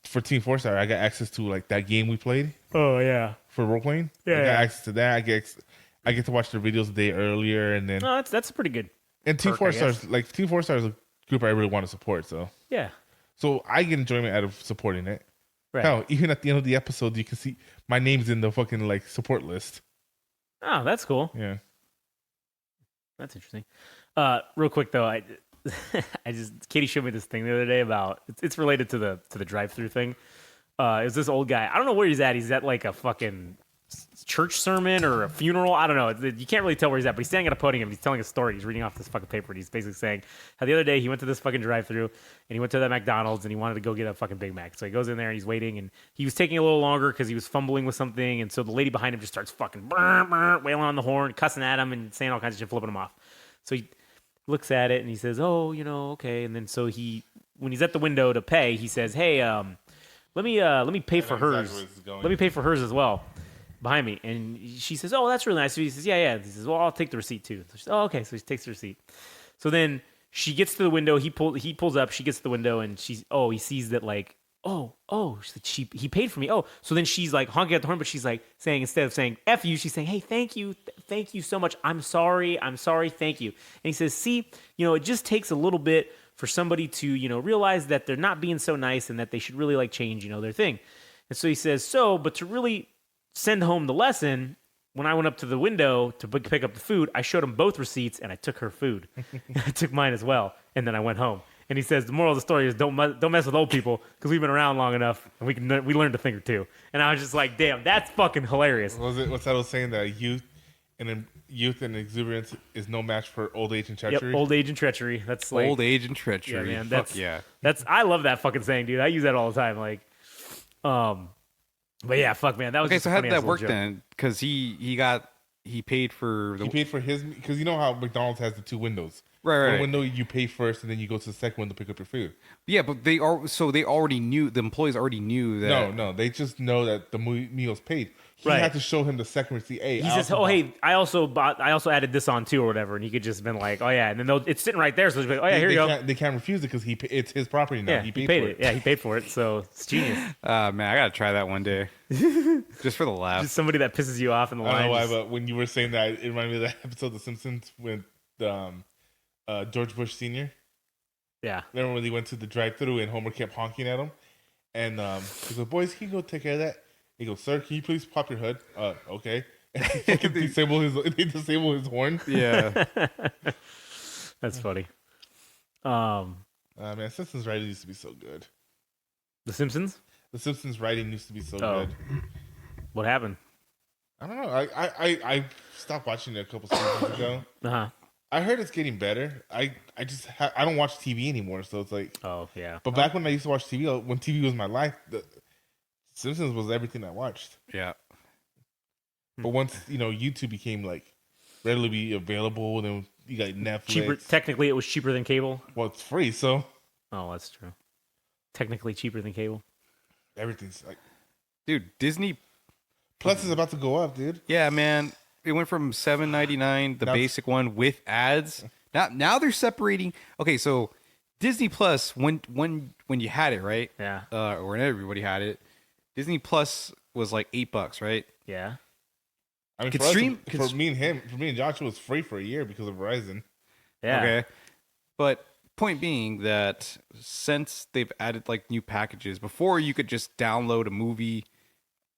for Team 4-Star. I got access to like that game we played. Oh yeah. For role playing. Yeah. I got access to that. I get to watch the videos a day earlier, and then that's pretty good. And Team perk, 4-Star like Team 4-Star is a group I really want to support. So I get enjoyment out of supporting it. Right. Hell, even at the end of the episode, you can see my name's in the fucking like support list. Oh, that's cool. Yeah, that's interesting. Real quick though, I Katie showed me this thing the other day about it's related to the drive-through thing. It was this old guy. I don't know where he's at. He's at like a fucking church sermon or a funeral. I don't know. You can't really tell where he's at, but he's standing at a podium. He's telling a story. He's reading off this fucking paper. And he's basically saying how the other day he went to this fucking drive-through and he went to that McDonald's and he wanted to go get a fucking Big Mac. So he goes in there and he's waiting and he was taking a little longer because he was fumbling with something. And so the lady behind him just starts fucking wailing on the horn, cussing at him and saying all kinds of shit, flipping him off. So he looks at it and he says, "Oh, okay." And then so when he's at the window to pay, he says, "Hey, let me pay for hers. Let me pay for hers as well." Behind me, and she says, "Oh, that's really nice." So he says, "Yeah." He says, "Well, I'll take the receipt too." So she says, "Oh, okay." So he takes the receipt. So then she gets to the window. He pulls up. She gets to the window, and he sees that like, he paid for me. Oh, so then she's like honking at the horn, but she's like saying, instead of saying "F you," she's saying, "Hey, thank you so much. I'm sorry, thank you." And he says, "See, it just takes a little bit for somebody to realize that they're not being so nice and that they should really like change their thing." And so he says, but to really send home the lesson, when I went up to the window to pick up the food, I showed him both receipts and I took her food. I took mine as well, and then I went home. And he says the moral of the story is don't mess with old people because we've been around long enough and we learned a thing or two. And I was just like, damn, that's fucking hilarious. What's that was saying that youth and exuberance is no match for old age and treachery. Yep, old age and treachery. That's like old age and treachery. Yeah, man. That's I love that fucking saying, dude. I use that all the time. Like, but yeah, fuck, man. That was okay. just So a how did funny-ass that work little joke. then? Because he paid for his, because you know how McDonald's has the 2 windows. Right. One window you pay first, and then you go to the second window to pick up your food. Yeah, but they already knew, the employees already knew that. No, they just know that the meal's paid. He had to show him the second receipt. Hey, he says, "Hey, I also added this on too, or whatever," and he could just been like, "Oh yeah," and then it's sitting right there, so he's like, "Oh yeah, here you go." They can't refuse it because it's his property now. Yeah, he paid it. Yeah, he paid for it, so it's genius. Man, I gotta try that one day, just for the laugh. Just somebody that pisses you off in the line. I don't know why, but when you were saying that, it reminded me of that episode of The Simpsons with George Bush Sr. Yeah, remember when they went to the drive-thru and Homer kept honking at him, and he goes, "Boys, can you go take care of that?" He goes, "Sir, can you please pop your hood?" Okay. And they disable his horn. Yeah. That's funny. Man, Simpsons writing used to be so good. The Simpsons? The Simpsons writing used to be so good. What happened? I don't know. I stopped watching it a couple seasons ago. Uh-huh. I heard it's getting better. I don't watch TV anymore, so it's like. Oh yeah. But back when I used to watch TV, when TV was my life, the Simpsons was everything I watched. Yeah. But once YouTube became like readily available, then you got Netflix. Cheaper. Technically, it was cheaper than cable. Well, it's free, so. Oh, that's true. Technically cheaper than cable. Everything's like. Dude, Disney Plus is about to go up, dude. Yeah, man. It went from $7.99, the Now- basic one with ads. Now they're separating. Okay, so Disney Plus, when you had it, right? Yeah. Or when everybody had it, Disney Plus was like $8, right? Yeah. I mean, Could for, us, stream- for me and Josh, it was free for a year because of Verizon. Yeah. Okay. But point being that since they've added like new packages, before you could just download a movie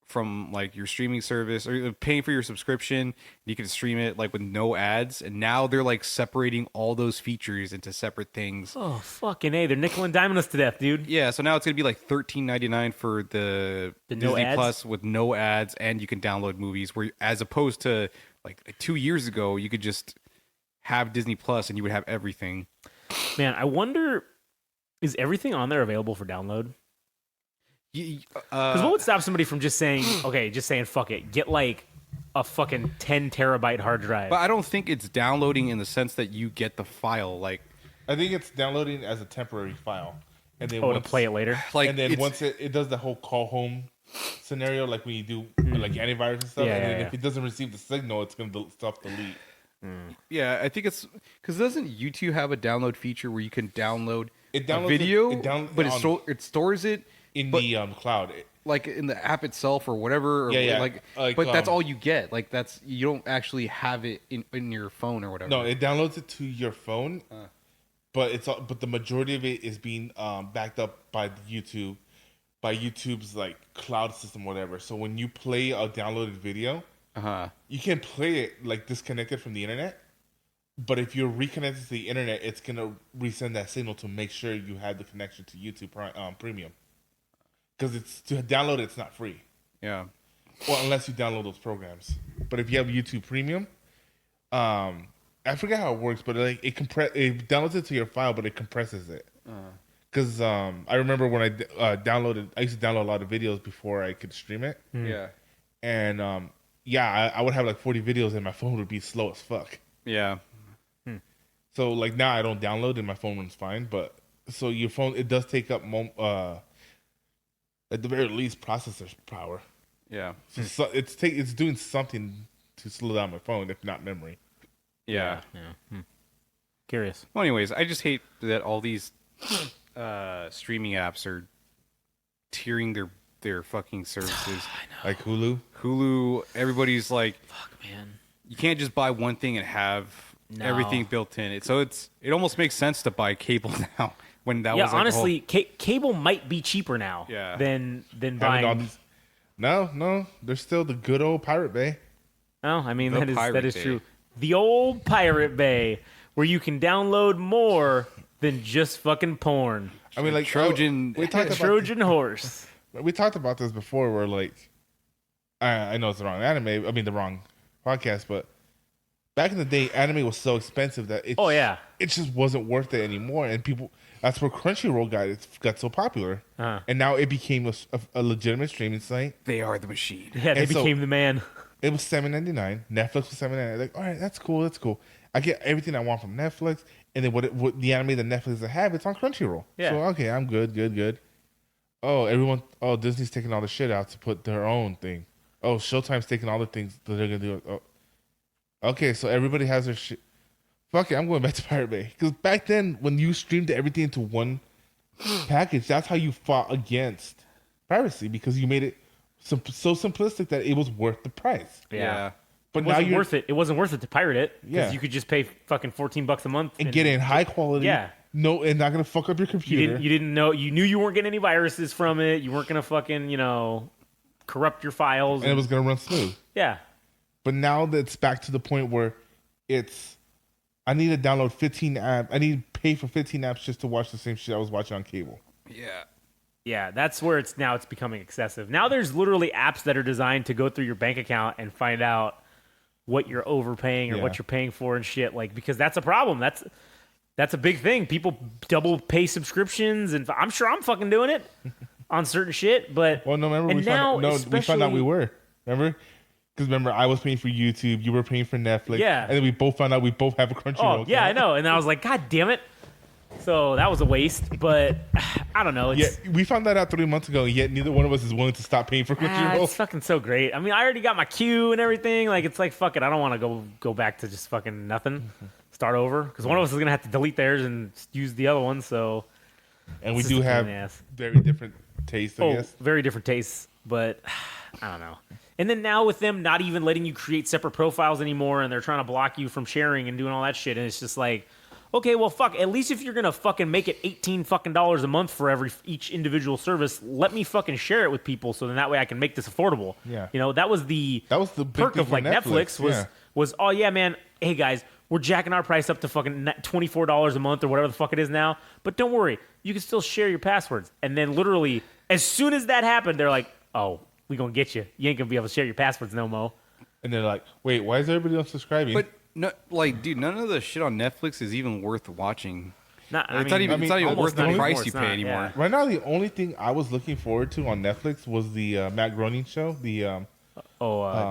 from like your streaming service or paying for your subscription, you could stream it like with no ads, and now they're like separating all those features into separate things. Oh, fucking A. They're nickel and diming us to death, dude. Yeah, so now it's gonna be like $13.99 for the no Disney ads? Plus with no ads, and you can download movies. Where as opposed to like 2 years ago, you could just have Disney Plus and you would have everything. Man, I wonder, is everything on there available for download? Because what would stop somebody from just saying, okay, just saying, fuck it, get like a fucking 10 terabyte hard drive? But I don't think it's downloading in the sense that you get the file. Like I think it's downloading as a temporary file, and then to once, play it later? and then it's- once it does the whole call home scenario, like when you do like antivirus and stuff, Yeah, and then yeah, if it doesn't receive the signal, it's gonna self delete. Yeah, I think it's because doesn't YouTube have a download feature where you can download It a downloads video, but it stores it in but- the cloud. like in the app itself or whatever. Or Yeah. Like, Like, but that's all you get. Like that's you don't actually have it in your phone or whatever. No, it downloads it to your phone, but the majority of it is being backed up by YouTube's like cloud system, whatever. So when you play a downloaded video, you can play it like disconnected from the internet. But if you're reconnected to the internet, it's gonna resend that signal to make sure you have the connection to YouTube Premium. Because it's to download it's not free. Yeah. Well, unless you download those programs. But if you have YouTube Premium, I forget how it works, but like it downloads it to your file, but it compresses it. Because I remember when I I used to download a lot of videos before I could stream it, Yeah. and I would have like 40 videos, and my phone would be slow as fuck. Yeah. So like now I don't download, and my phone runs fine. But so your phone, it does take up at the very least processor power. Yeah. So it's doing something to slow down my phone, if not memory. Yeah. Curious. Well, anyways, I just hate that all these streaming apps are tiering their fucking services. Like Hulu. Hulu, everybody's like, Fuck, man. you can't just buy one thing and have No. everything built in. It almost makes sense to buy cable now. When that Yeah, was like honestly, cable might be cheaper now Yeah. than Having all buying. these- No, there's still the good old Pirate Bay. Oh, I mean, The that Pirate is Bay. true. The old Pirate Bay, where you can download more than just fucking porn. I mean, like Trojan- We talked about Trojan horse. we talked about this before. Where like, I know it's the wrong anime. I mean, the wrong podcast. But back in the day, anime was so expensive that Oh, yeah. it just wasn't worth it anymore. And people, that's where Crunchyroll got so popular. Uh-huh. And now it became a legitimate streaming site. they are the machine. Yeah, they And so- became the man. It was $7.99. Netflix was $7.99. Like, all right, that's cool. I get everything I want from Netflix, and then what the anime that Netflix doesn't have, it's on Crunchyroll. Yeah. So okay, I'm good. Oh, Disney's taking all the shit out to put their own thing. Oh, Showtime's taking all the things that they're gonna do. Oh, okay, so everybody has their shit. Fuck it, I'm going back to Pirate Bay because back then when you streamed everything into one package, that's how you fought against piracy because you made it so simplistic that it was worth the price. Yeah. But It now wasn't you're worth it. It wasn't worth it to pirate it because Yeah. you could just pay fucking $14 a month and get it in high quality. Yeah. No, and not gonna fuck up your You computer. didn't know. You knew you weren't getting any viruses from it. You weren't gonna fucking corrupt your files. and it was gonna run smooth. yeah. But now that's back to the point where I need to download 15 apps. I need to pay for 15 apps just to watch the same shit I was watching on cable. Yeah. Yeah, that's where it's becoming excessive. Now there's literally apps that are designed to go through your bank account and find out what you're overpaying or Yeah. what you're paying for and shit. Like because that's a problem. That's a big thing. People double pay subscriptions, and I'm sure I'm fucking doing it on certain shit. But Well, no, remember and we now, found out, we found out we especially- were. Remember? Because remember, I was paying for YouTube, you were paying for Netflix. Yeah. And then we both found out we both have a Crunchyroll. Oh yeah, I account. know. And I was like, God damn it! So that was a waste. But I don't know. Yeah, It's, we found that out 3 months ago, yet neither one of us is willing to stop paying for Crunchyroll. it's fucking so great. I mean, I already got my queue and everything. Like, it's like, fuck it. I don't want to go back to just fucking nothing. Start over. Because one of us is going to have to delete theirs and use the other one. So, And we it's do just a pain have in the ass. very different tastes, I guess. Very different tastes. But I don't know. And then now with them not even letting you create separate profiles anymore, and they're trying to block you from sharing and doing all that shit, and it's just like, okay, well, fuck. At least if you're gonna fucking make it $18 fucking a month for each individual service, let me fucking share it with people, so then that way I can make this affordable. Yeah. You know, that was the big perk thing of for like Netflix yeah. was oh yeah, man. Hey guys, we're jacking our price up to fucking $24 a month or whatever the fuck it is now. But don't worry, you can still share your passwords. And then literally, as soon as that happened, they're like, oh, we gonna get you. You ain't gonna be able to share your passwords no mo. And they're like, wait, why is everybody unsubscribing? But no, like, dude, none of the shit on Netflix is even worth watching. It's not It's not even almost worth the not price anymore. you It's pay not, anymore. yeah. Right now, the only thing I was looking forward to on Netflix was the Matt Groening show, the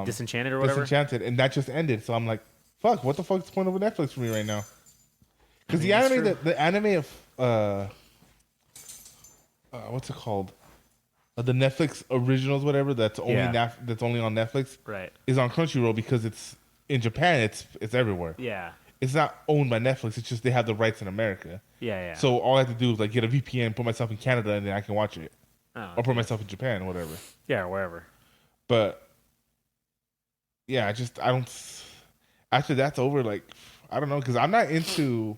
Disenchanted or whatever. Disenchanted, and that just ended. So I'm like, fuck, what the fuck's the point of Netflix for me right now? Because mean, that's the anime of what's it called? The Netflix originals, whatever. That's only Yeah. that's only on Netflix. Right. Is on Crunchyroll because it's in Japan. It's everywhere. Yeah. It's not owned by Netflix. It's just they have the rights in America. Yeah. So all I have to do is like get a VPN, put myself in Canada, and then I can watch it, Oh, or put myself in Japan, or whatever. yeah, or wherever. But yeah, I don't. After that's over, like I don't know, because I'm not into.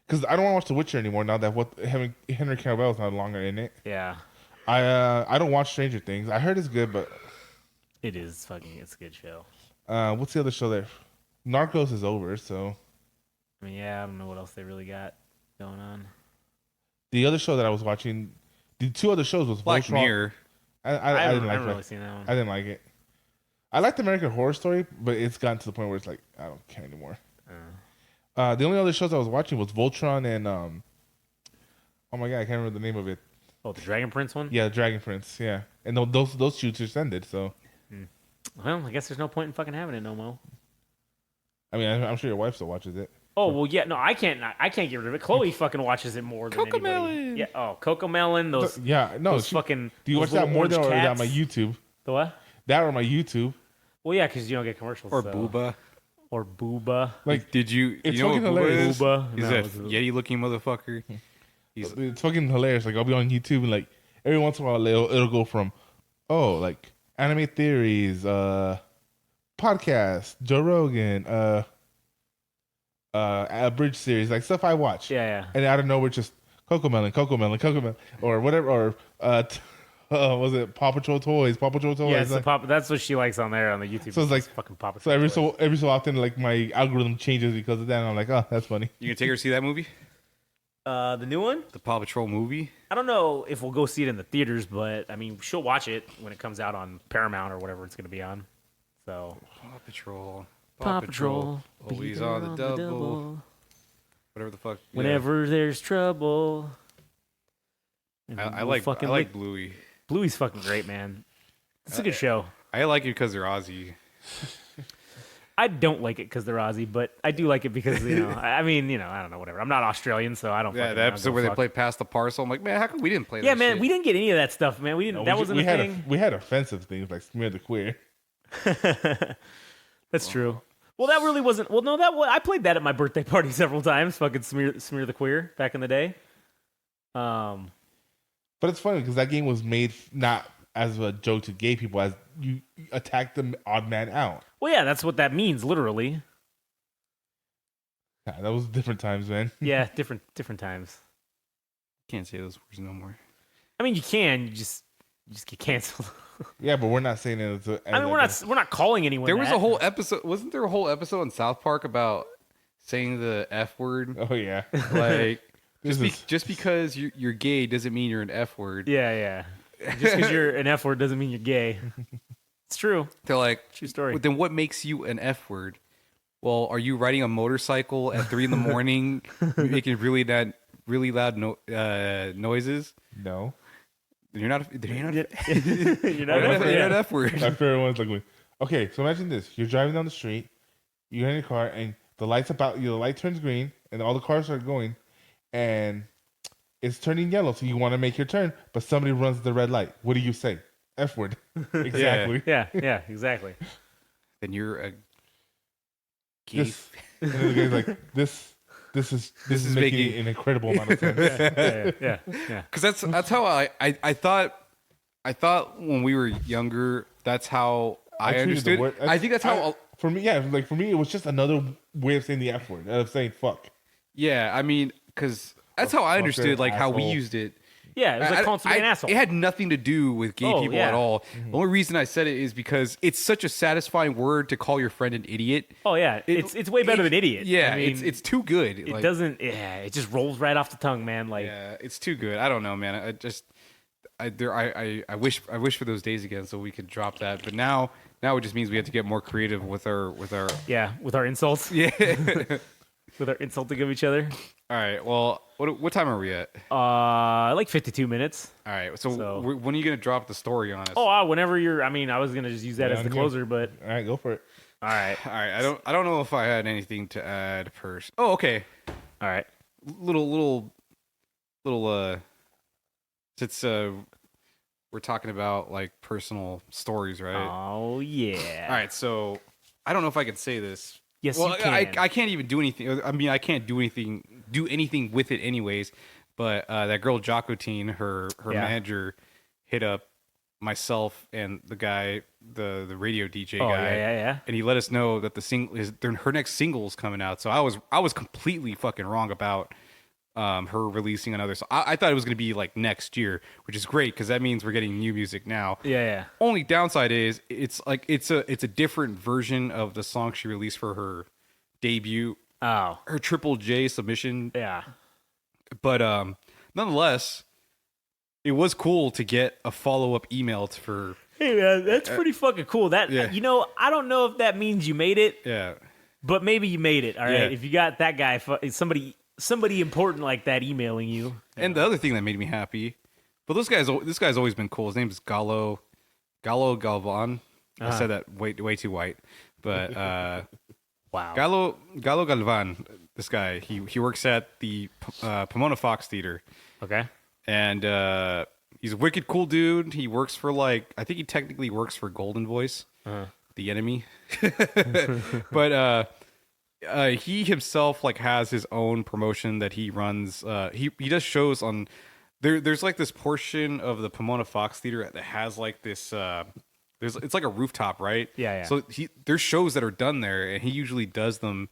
Because I don't want to watch The Witcher anymore now that Henry Cavill is no longer in it. Yeah. I don't watch Stranger Things. I heard it's good, but It's a good show. what's the other show there? Narcos is over, so I mean, yeah, I don't know what else they really got going on. the other show that I was watching, the two other shows was Black Voltron. Mirror. I I didn't like haven't it. really seen that one. I didn't like it. I liked American Horror Story, but it's gotten to the point where it's like I don't care anymore. The only other shows I was watching was Voltron and oh my god, I can't remember the name of it. Oh, the Dragon Prince one? Yeah, Dragon Prince. Yeah, and those shoots just ended. So Well, I guess there's no point in fucking having it no mo. I mean, I'm sure your wife still watches it. Oh well, yeah. No, I can't get rid of it. Chloe fucking watches it more than anybody. Cocomelon. Yeah. Oh, Cocomelon. Those. Yeah, no. Those fucking. Do you watch those that little more than orange or is that cats. my YouTube? The what? That or my YouTube? Well, yeah, because you don't get commercials. Or so. Booba. Or Booba. Like, Did you? it's You know what fucking Booba hilarious. is? Booba. He's No, a it's a- Yeti-looking motherfucker. He's it's fucking hilarious. Like, I'll be on YouTube and like every once in a while it'll go from, oh, like anime theories, podcast, Joe Rogan, abridged series, like stuff I watch. Yeah. And out of nowhere, just Cocomelon, or whatever, or was it Paw Patrol Toys? Yeah, it's like, that's what she likes on there on the YouTube. So it's like- fucking Papa. so every so often, like my algorithm changes because of that. And I'm like, oh, that's funny. You gonna take her to see that movie? The new one. The Paw Patrol movie? I don't know if we'll go see it in the theaters, but I mean, she'll watch it when it comes out on Paramount or whatever it's going to be on. So Paw Patrol. beat Always on the double. Whatever the fuck. yeah. Whenever there's trouble. I like Bluey. Bluey's fucking great, man. It's a good show. I like it because they're Aussie. I don't like it because they're Aussie, but I do like it because I mean, I don't know, whatever. I'm not Australian, so I don't. Yeah, fucking the know, episode go where they fuck. play Past the Parcel. I'm like, man, how come we didn't play that Yeah, man, shit? we didn't get any of that stuff, man. We didn't. That wasn't we a had thing. we had offensive things like smear the queer. That's true. Well, that really wasn't. Well, no, I played that at my birthday party several times. Fucking smear the queer back in the day. But it's funny because that game was made not as a joke to gay people, as you attack the odd man out. Well, yeah, that's what that means, literally. Yeah, that was different times, man. Yeah, different times. Can't say those words no more. I mean, you can. You just get canceled. Yeah, but we're not saying it. I mean, we're not calling anyone. There was that. a whole episode. Wasn't there a whole episode in South Park about saying the F word? Oh yeah, Like, This is- just because you're gay doesn't mean you're an F word. Yeah. Just because you're an F word doesn't mean you're gay. It's true. They're like, True story. Then what makes you an F word? Well, are you riding a motorcycle at 3 a.m, making really loud noises? no. Then you're not. You're You're not not an an F word. My favorite one's like, okay, so imagine this: you're driving down the street, you're in your car, and the lights the light turns green, and all the cars are going, and it's turning yellow, so you want to make your turn, but somebody runs the red light. What do you say? F word. Exactly. Yeah, exactly. Then you're a This, and then the guy's like, this is making an incredible amount of sense. Yeah. Because that's how I thought when we were younger. That's how I treated the understood. word- I think that's how. for me, it was just another way of saying the F word, of saying fuck. Yeah, I mean, because that's how I understood like how we asshole. used it. Yeah, it was like calling somebody an asshole. It had nothing to do with gay people yeah. at all. The only reason I said it is because it's such a satisfying word to call your friend an idiot. Oh yeah, it's way better than idiot. Yeah, I mean, it's too good. It doesn't. Yeah, it just rolls right off the tongue, man. Like, Yeah, it's too good. I don't know, man. I wish for those days again so we could drop that. But now it just means we have to get more creative with our. yeah, with our insults. Yeah. With our insulting of each other. All right. Well, what time are we at? Like 52 minutes. All right. So when are you gonna drop the story on us? Oh, whenever you're. I mean, I was gonna just use that as the closer, but All right, go for it. all right, All right. I don't know if I had anything to add. Oh, okay. all right. Little. Since we're talking about like personal stories, right? Oh yeah. All right. So I don't know if I can say this. Yes, Well, you can. I can't even do anything. I mean, I can't do anything with it anyways. But that girl Jocotine, her manager, hit up myself and the guy, the radio DJ guy. Yeah. And he let us know that her next single is coming out. So I was completely fucking wrong about her releasing another song. I thought it was going to be like next year, which is great because that means we're getting new music now. Yeah. Only downside is it's a different version of the song she released for her debut, Oh. her Triple J submission. Yeah. But nonetheless, it was cool to get a follow-up email for. Hey man, that's pretty fucking cool. That yeah. I don't know if that means you made it, Yeah. but maybe you made it. All right, Yeah. if you got that guy, somebody important like that emailing you. And the other thing that made me happy, but this guy's always been cool. His name is Gallo Galvan. I said that way too white, but Wow. Gallo Galvan. This guy, he works at the Pomona Fox Theater, Okay. and he's a wicked cool dude. He works for I think he technically works for Golden Voice, the enemy, but he himself has his own promotion that he runs. He does shows on there's this portion of the Pomona Fox Theater that has this it's like a rooftop, right? Yeah. So there's shows that are done there, and he usually does them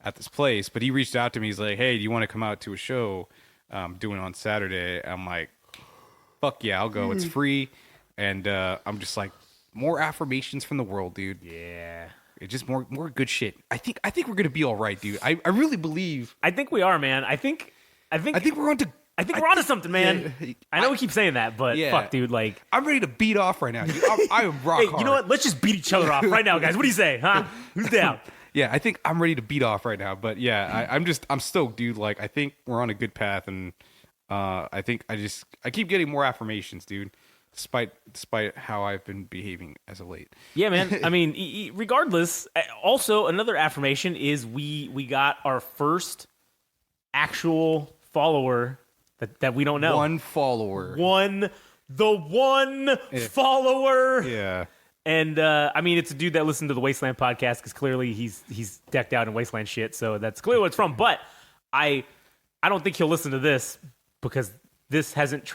at this place. But he reached out to me. He's like, "Hey, do you want to come out to a show doing on Saturday?" I'm like, "Fuck yeah, I'll go. It's free." And I'm just like, more affirmations from the world, dude. Yeah. It's just more good shit. I think we're gonna be all right, dude. I really believe. I think we are, man. I think we're on to. I think we're onto something, man. Yeah. I know we keep saying that, but fuck, dude. I'm ready to beat off right now. I am rock Hey, hard. you know what? Let's just beat each other off right now, guys. What do you say, huh? Who's down? Yeah, I think I'm ready to beat off right now. But yeah, I'm stoked, dude. I think we're on a good path, and I think I keep getting more affirmations, dude. Despite how I've been behaving as of late. Yeah, man. I mean, regardless. Also, another affirmation is we got our first actual follower that we don't know. One follower. The one follower. Yeah. And I mean, it's a dude that listened to the Wasteland podcast because clearly he's decked out in Wasteland shit. So that's clearly what it's from. But I don't think he'll listen to this because this hasn't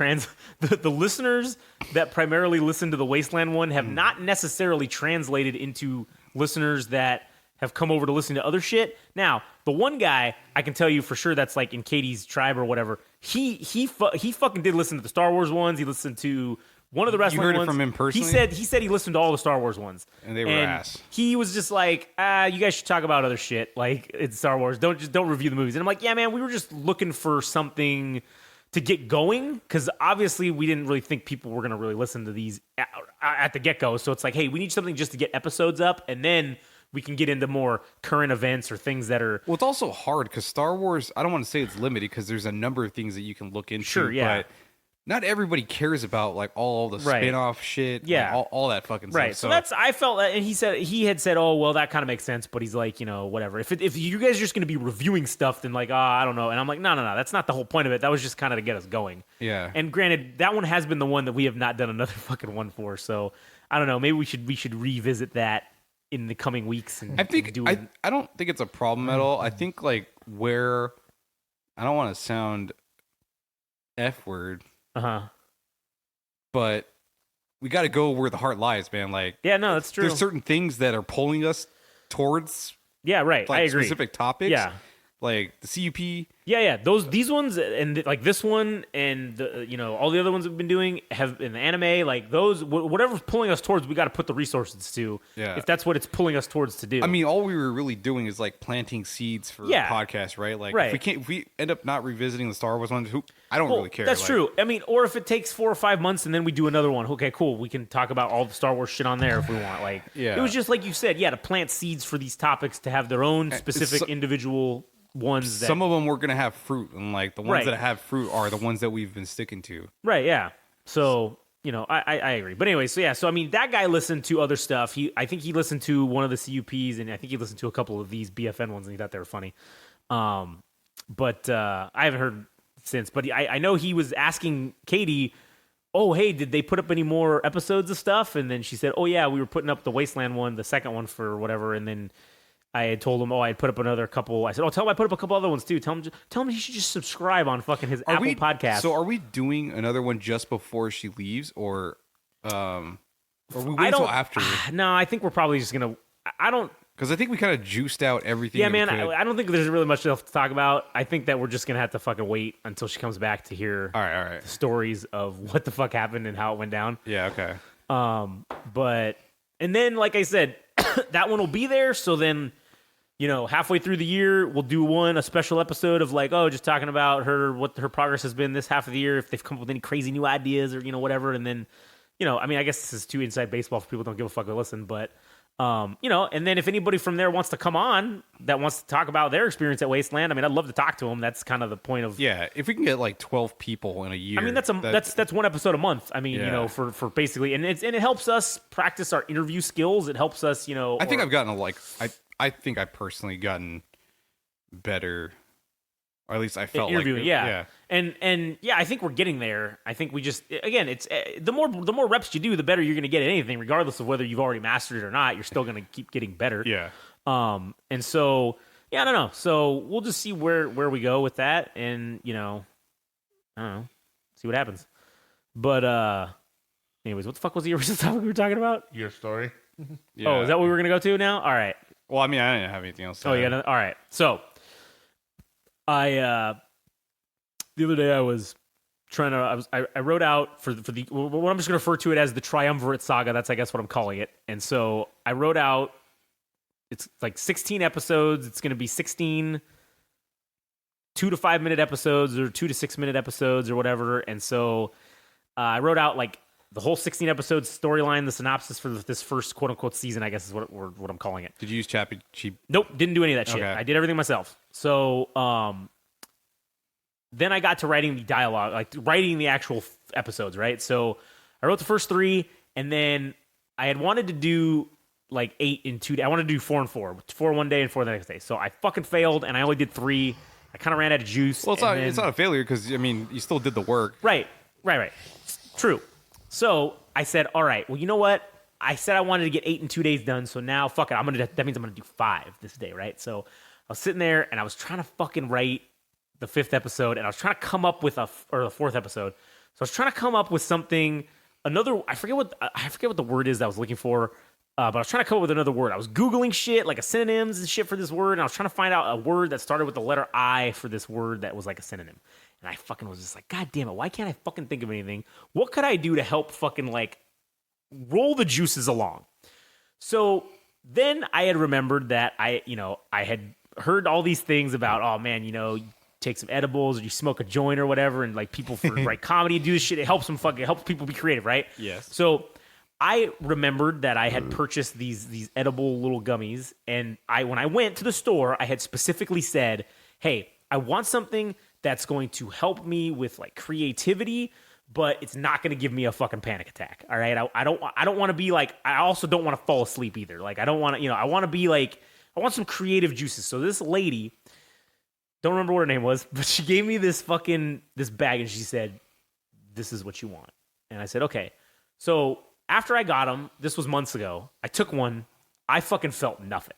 the listeners that primarily listen to the Wasteland one have not necessarily translated into listeners that have come over to listen to other shit. Now, the one guy I can tell you for sure that's in Katie's tribe or whatever. He fucking did listen to the Star Wars ones. He listened to one of the wrestling ones. You heard it from him personally? He said he listened to all the Star Wars ones. And they were ass. He was just like, you guys should talk about other shit. It's Star Wars. Don't review the movies. And I'm like, yeah, man, we were just looking for something to get going because obviously we didn't really think people were going to really listen to these at the get-go. So it's like, hey, we need something just to get episodes up, and then we can get into more current events or things that are... Well, it's also hard because Star Wars, I don't want to say it's limited because there's a number of things that you can look into. Sure, yeah. But not everybody cares about like all the Right. spin-off shit, Yeah. like, all that fucking Right. stuff. So that's I felt that, and he had said, oh well, that kind of makes sense, but he's like, whatever. If you guys are just going to be reviewing stuff, then like, I don't know. And I'm like, no, that's not the whole point of it. That was just kind of to get us going. Yeah. And granted, that one has been the one that we have not done another fucking one for. So I don't know. Maybe we should revisit that in the coming weeks. And I think do I don't think it's a problem at all. I think like where I don't want to sound F word, but we got to go where the heart lies, man. Like, yeah, no, that's true. there's certain things that are pulling us towards Yeah, right. like I agree. specific topics. Yeah. Like the CUP. Yeah. These ones and like this one and all the other ones we've been doing have in the anime, like those whatever's pulling us towards, we got to put the resources to. Yeah. If that's what it's pulling us towards to do. I mean, all we were really doing is like planting seeds for Yeah. a podcast, right? Like, Right. if we end up not revisiting the Star Wars ones, I don't really care. That's like, true. I mean, or if it takes 4 or 5 months and then we do another one, okay, cool. We can talk about all the Star Wars shit on there if we want. Like, Yeah. it was just like you said, to plant seeds for these topics to have their own specific so- individual ones. Some of them were gonna have fruit, and like the ones Right. that have fruit are the ones that we've been sticking to. Right, yeah. So, I agree. But anyway, so I mean, that guy listened to other stuff. I think he listened to one of the CUPs, and I think he listened to a couple of these BFN ones, and he thought they were funny. But I haven't heard since. But I know he was asking Katie, oh, hey, did they put up any more episodes of stuff? And then she said, oh, yeah, we were putting up the Wasteland one, the second one for whatever. And then I had told him, I had put up another couple. I said, tell him I put up a couple other ones too. Tell him he should just subscribe on fucking his Apple podcast. So are we doing another one just before she leaves, or we wait until after? No, I think we're probably just gonna. I don't. Because I think we kind of juiced out everything. Yeah, that we man. could. I don't think there's really much else to talk about. I think that we're just gonna have to fucking wait until she comes back to hear All right. the stories of what the fuck happened and how it went down. Yeah. Okay. And then, like I said, that one will be there. So then, halfway through the year, we'll do a special episode of like, just talking about what her progress has been this half of the year, if they've come up with any crazy new ideas or, whatever. And then, I mean, I guess this is too inside baseball for people who don't give a fuck or listen, but, and then if anybody from there wants to come on that wants to talk about their experience at Wasteland, I mean, I'd love to talk to them. That's kind of the point of. Yeah. If we can get like 12 people in a year. I mean, that's one episode a month. I mean, for basically, and it helps us practice our interview skills. It helps us, I think I've gotten I think I've personally gotten better, or at least I felt interviewing, like yeah. And I think we're getting there. I think we just, again, it's the more reps you do, the better you're going to get at anything, regardless of whether you've already mastered it or not. You're still going to keep getting better. Yeah. And so, I don't know. So we'll just see where we go with that, and I don't know, see what happens. But anyways, what the fuck was the original topic we were talking about? Your story. Yeah. Oh, is that what we were going to go to now? All right. Well, I mean, I didn't have anything else. Oh, yeah. All right. So, the other day I was trying to. I wrote out for the what I'm just going to refer to it as the Triumvirate Saga. That's I guess what I'm calling it. And so I wrote out. It's like 16 episodes. It's going to be 16 2 to 5 minute episodes or 2 to 6 minute episodes or whatever. And so I wrote out like the whole 16 episodes storyline, the synopsis for this first quote unquote season, I guess is what I'm calling it. Did you use Chappy? Nope, didn't do any of that shit. Okay. I did everything myself. So then I got to writing the dialogue, like writing the actual episodes, right? So I wrote the first 3, and then I had wanted to do like 8 in 2 days. I wanted to do 4 and 4, 4 one day and 4 the next day. So I fucking failed, and I only did 3. I kind of ran out of juice. Well, it's not a failure because I mean you still did the work. Right. True. So I said, all right, well, you know what? I said I wanted to get 8 in 2 days done, so now fuck it. That means I'm gonna do 5 this day, right? So I was sitting there and I was trying to fucking write the 5th episode, and I was trying to come up with or the 4th episode. So I was trying to come up with something, I forget what the word is that I was looking for, but I was trying to come up with another word. I was Googling shit, like a synonyms and shit for this word, and I was trying to find out a word that started with the letter I for this word that was like a synonym. And I fucking was just like, God damn it, why can't I fucking think of anything? What could I do to help fucking like roll the juices along? So then I had remembered that I had heard all these things about, oh man, you take some edibles or you smoke a joint or whatever, and like people for write comedy do this shit. It helps people be creative, right? Yes. So I remembered that I had purchased these edible little gummies, and when I went to the store, I had specifically said, hey, I want something that's going to help me with like creativity, but it's not going to give me a fucking panic attack. All right. I don't want to be like, I also don't want to fall asleep either. Like, I don't want to, I want to be like, I want some creative juices. So this lady, don't remember what her name was, but she gave me this bag and she said, this is what you want. And I said, okay. So after I got them, this was months ago, I took one. I fucking felt nothing.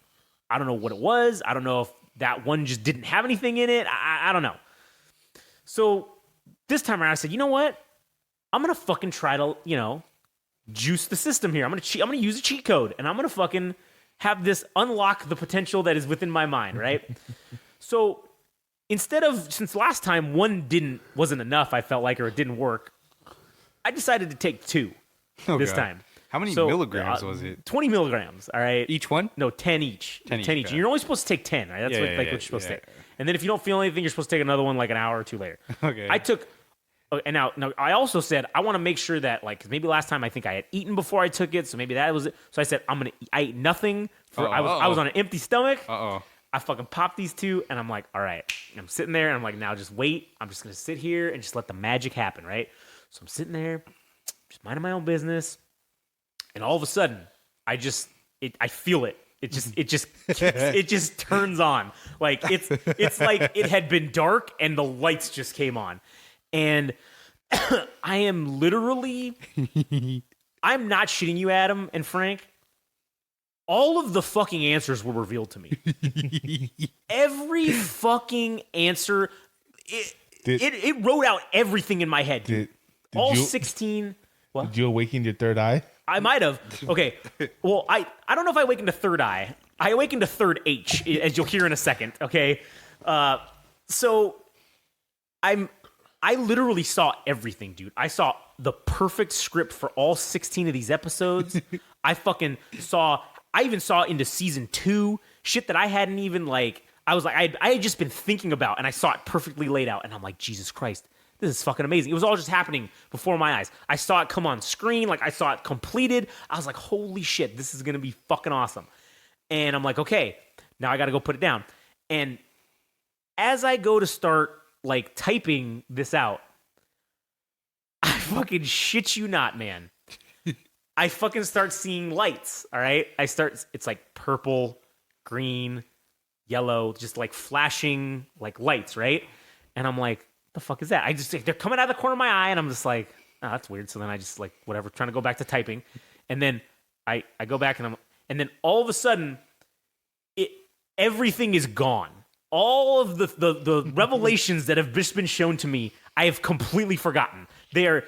I don't know what it was. I don't know if that one just didn't have anything in it. I don't know. So this time around, I said, you know what? I'm going to fucking try to, juice the system here. I'm going to use a cheat code, and I'm going to fucking have this unlock the potential that is within my mind, right? So since last time one wasn't enough, I felt like, or it didn't work, I decided to take 2 this time. How many milligrams was it? 20 milligrams, all right? Each one? No, 10 each. 10 each. And you're only supposed to take 10, right? That's what you're supposed to take. And then if you don't feel anything, you're supposed to take another one like an hour or 2 later. Okay. I took, and now I also said, I want to make sure that, like, 'cause maybe last time I think I had eaten before I took it, so maybe that was it. So I said, I ate nothing. I was on an empty stomach. I fucking popped these 2, and I'm like, all right. I'm sitting there, and I'm like, now just wait. I'm just going to sit here and just let the magic happen, right? So I'm sitting there, just minding my own business. And all of a sudden, I feel it. It just turns on. Like it's like it had been dark and the lights just came on. And I am literally, I'm not shitting you, Adam and Frank. All of the fucking answers were revealed to me. Every fucking answer, it wrote out everything in my head, dude. All 16. What? Did you awaken your third eye? I might have. Okay. Well, I don't know if I awakened to third eye. I awakened to third H, as you'll hear in a second. Okay. So I literally saw everything, dude. I saw the perfect script for all 16 of these episodes. I even saw into season 2 shit that I hadn't even I had just been thinking about, and I saw it perfectly laid out. And I'm like, Jesus Christ. This is fucking amazing. It was all just happening before my eyes. I saw it come on screen. Like, I saw it completed. I was like, holy shit, this is going to be fucking awesome. And I'm like, okay, now I got to go put it down. And as I go to start, typing this out, I fucking shit you not, man. I fucking start seeing lights, all right? It's like purple, green, yellow, just flashing, lights, right? And I'm like, the fuck is that? They're coming out of the corner of my eye, and I'm just like, oh, that's weird. So then I just whatever, trying to go back to typing, and then I go back and then all of a sudden, everything is gone. All of the revelations that have just been shown to me, I have completely forgotten. They are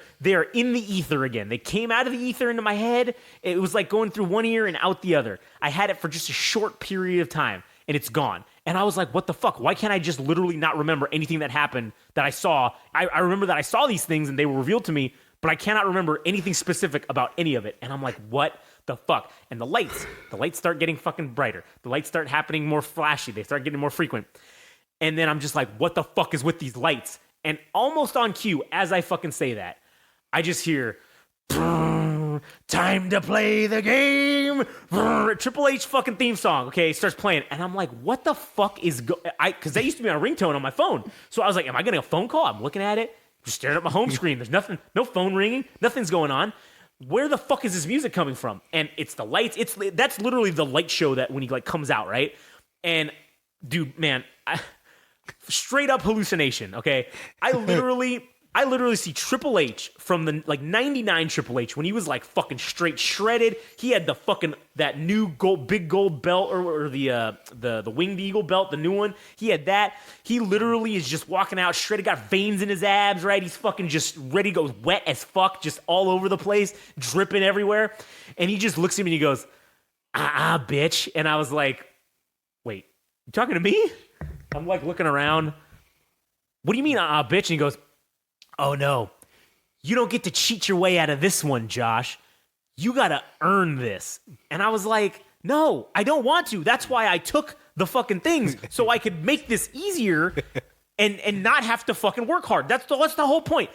in the ether again. They came out of the ether into my head. It was like going through one ear and out the other. I had it for just a short period of time, and it's gone. And I was like, what the fuck? Why can't I just literally not remember anything that happened that I saw? I remember that I saw these things and they were revealed to me, but I cannot remember anything specific about any of it. And I'm like, what the fuck? And the lights start getting fucking brighter. The lights start happening more flashy. They start getting more frequent. And then I'm just like, what the fuck is with these lights? And almost on cue, as I fucking say that, I just hear, time to play the game. Triple H fucking theme song. Okay, it starts playing, and I'm like, what the fuck is because that used to be my ringtone on my phone. So I was like, am I getting a phone call? I'm looking at it, just staring at my home screen. There's nothing, no phone ringing, nothing's going on. Where the fuck is this music coming from? And it's the lights. That's literally the light show that when he comes out, right? And dude, man, straight up hallucination. Okay, I literally see Triple H from the 99 Triple H when he was fucking straight shredded. He had the fucking that new big gold belt or the winged eagle belt, the new one. He had that. He literally is just walking out shredded, got veins in his abs, right? He's fucking just ready to go, wet as fuck, just all over the place, dripping everywhere. And he just looks at me and he goes, bitch. And I was like, wait, you talking to me? I'm looking around. What do you mean, bitch? And he goes, oh no, you don't get to cheat your way out of this one, Josh. You gotta earn this. And I was like, no, I don't want to. That's why I took the fucking things, so I could make this easier and not have to fucking work hard. That's the whole point.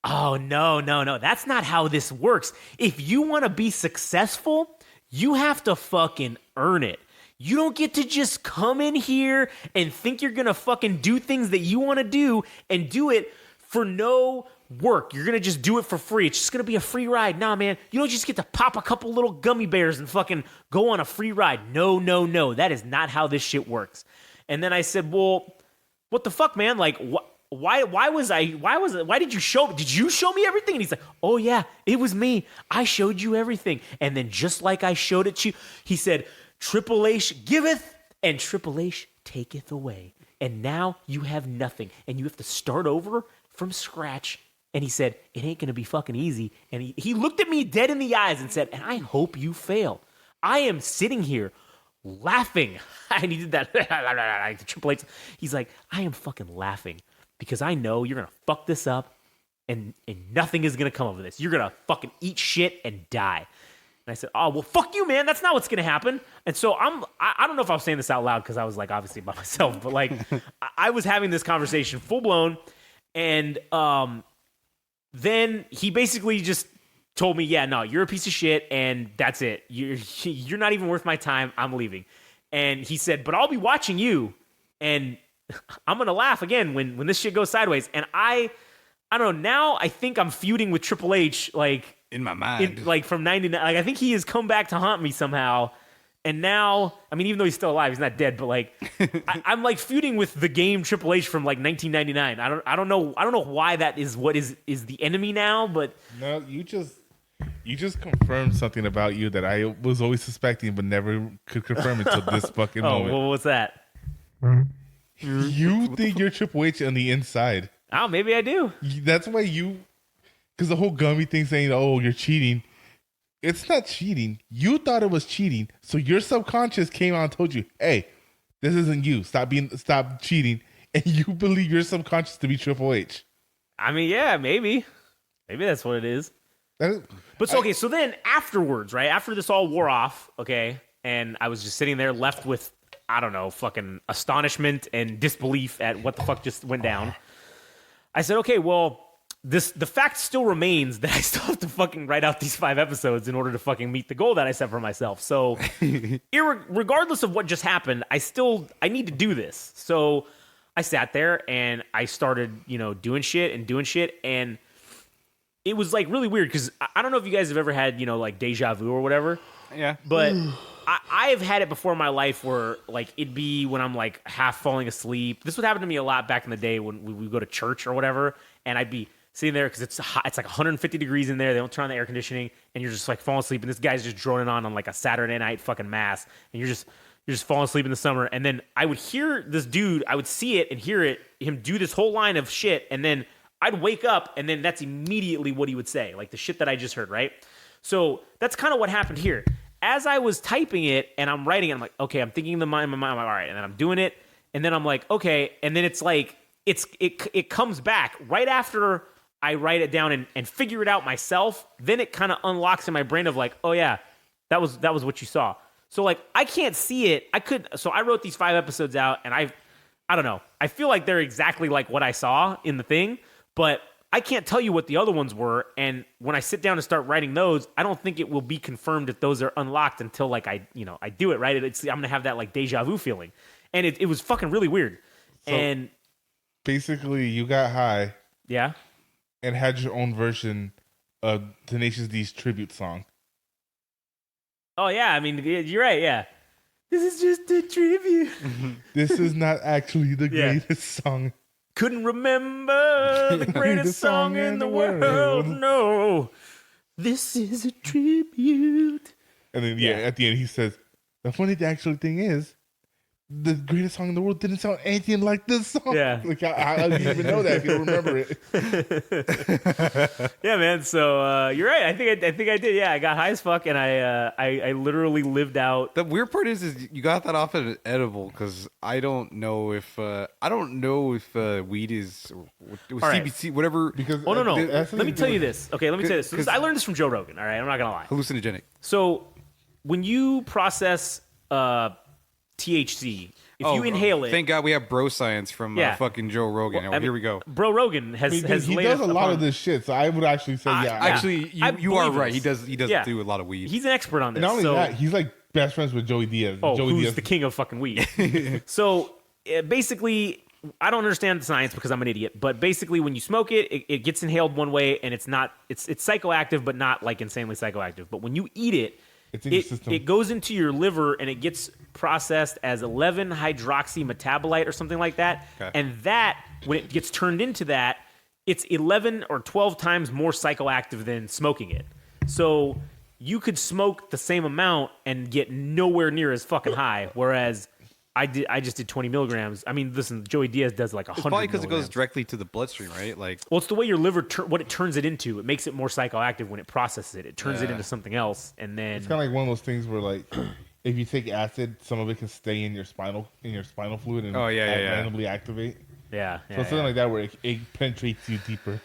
Oh, no. That's not how this works. If you want to be successful, you have to fucking earn it. You don't get to just come in here and think you're going to fucking do things that you want to do and do it for no work. You're gonna just do it for free. It's just gonna be a free ride. Nah, man, you don't just get to pop a couple little gummy bears and fucking go on a free ride. No, no, no. That is not how this shit works. And then I said, well, what the fuck, man? Like, why did you show me everything? And he's like, oh yeah, it was me. I showed you everything. And then just like I showed it to you, he said, Triple H giveth and Triple H taketh away. And now you have nothing. And you have to start over from scratch. And he said, it ain't going to be fucking easy. And he looked at me dead in the eyes and said, and I hope you fail. I am sitting here laughing. And he did that. Triple H. He's like, I am fucking laughing because I know you're going to fuck this up and nothing is going to come of this. You're going to fucking eat shit and die. And I said, oh, well, fuck you, man. That's not what's going to happen. And so I don't know if I was saying this out loud because I was like, obviously by myself, but like I was having this conversation full blown. And then he basically just told me, yeah, no, you're a piece of shit, and that's it. You're not even worth my time. I'm leaving. And he said, but I'll be watching you, and I'm going to laugh again when this shit goes sideways. And I don't know, now I think I'm feuding with Triple H, like, in my mind. Like, from 99. Like, I think he has come back to haunt me somehow. And now, I mean, even though he's still alive, he's not dead, but like, I'm like feuding with the game Triple H from like 1999. I don't know why that is what is the enemy now, but no, you just confirmed something about you that I was always suspecting, but never could confirm until this fucking moment. Well, what's that? You think you're Triple H on the inside? Oh, maybe I do. That's why because the whole gummy thing saying, "Oh, you're cheating." It's not cheating. You thought it was cheating. So your subconscious came out and told you, hey, this isn't you. Stop cheating. And you believe your subconscious to be Triple H. I mean, yeah, maybe. Maybe that's what it is. So then afterwards, right? After this all wore off, okay, and I was just sitting there left with, I don't know, fucking astonishment and disbelief at what the fuck just went down. I said, okay, well, the fact still remains that I still have to fucking write out these 5 episodes in order to fucking meet the goal that I set for myself. So regardless of what just happened, I need to do this. So I sat there and I started, doing shit. And it was like really weird because I don't know if you guys have ever had, like deja vu or whatever. Yeah. But I have had it before in my life where like it'd be when I'm like half falling asleep. This would happen to me a lot back in the day when we would go to church or whatever. And I'd be sitting there because it's hot. It's like 150 degrees in there. They don't turn on the air conditioning, and you're just like falling asleep. And this guy's just droning on like a Saturday night fucking mass, and you're just falling asleep in the summer. And then I would hear this dude. I would see it and hear him do this whole line of shit, and then I'd wake up, and then that's immediately what he would say, like the shit that I just heard, right? So that's kind of what happened here. As I was typing it and I'm writing it, I'm like, okay, I'm thinking in my mind, I'm like, all right, and then I'm doing it, and then I'm like, okay, and then it's like it comes back right after I write it down and figure it out myself. Then it kind of unlocks in my brain of like, oh yeah, that was what you saw. So like I can't see it. So I wrote these 5 episodes out, and I don't know. I feel like they're exactly like what I saw in the thing, but I can't tell you what the other ones were. And when I sit down and start writing those, I don't think it will be confirmed if those are unlocked until like I do it, right? I'm gonna have that like deja vu feeling, and it was fucking really weird. So and basically, you got high, yeah, and had your own version of Tenacious D's tribute song. Oh yeah, I mean you're right. Yeah, this is just a tribute. This is not actually the greatest song. Couldn't remember the greatest song in the world. No, this is a tribute. And then at the end he says, "The funny actually thing is, the greatest song in the world didn't sound anything like this song." Yeah, like I didn't even know that if you don't remember it. Yeah, man. So you're right. I think I did. Yeah, I got high as fuck, and I literally lived out. The weird part is you got that off of an edible because I don't know if weed is CBC, right, whatever. Because no. Let me tell you this. Okay, let me tell you this. So I learned this from Joe Rogan. All right, I'm not gonna lie. Hallucinogenic. So when you process THC, if you inhale it. Thank God we have bro science from fucking Joe Rogan. Well, here we go. Bro Rogan has he does a lot of this shit, so I would actually say Actually, you are right. He does do a lot of weed. He's an expert on this. And not only that, he's like best friends with Joey Diaz. Who's the king of fucking weed. So basically, I don't understand the science because I'm an idiot, but basically when you smoke it, it gets inhaled one way and it's psychoactive, but not like insanely psychoactive. But when you eat it, It's in your system. it goes into your liver and it gets processed as 11-hydroxy metabolite or something like that. Okay. And that, when it gets turned into that, it's 11 or 12 times more psychoactive than smoking it. So you could smoke the same amount and get nowhere near as fucking high, whereas I just did 20 milligrams. I mean, listen, Joey Diaz does like 100 It's probably because it goes milligrams. directly to the bloodstream, right? Like, Well, it's the way your liver, what it turns it into. It makes it more psychoactive when it processes it. It turns it into something else, and then It's kind of like one of those things where, like, if you take acid, some of it can stay in your spinal fluid and randomly activate. yeah. So something like that where it penetrates you deeper.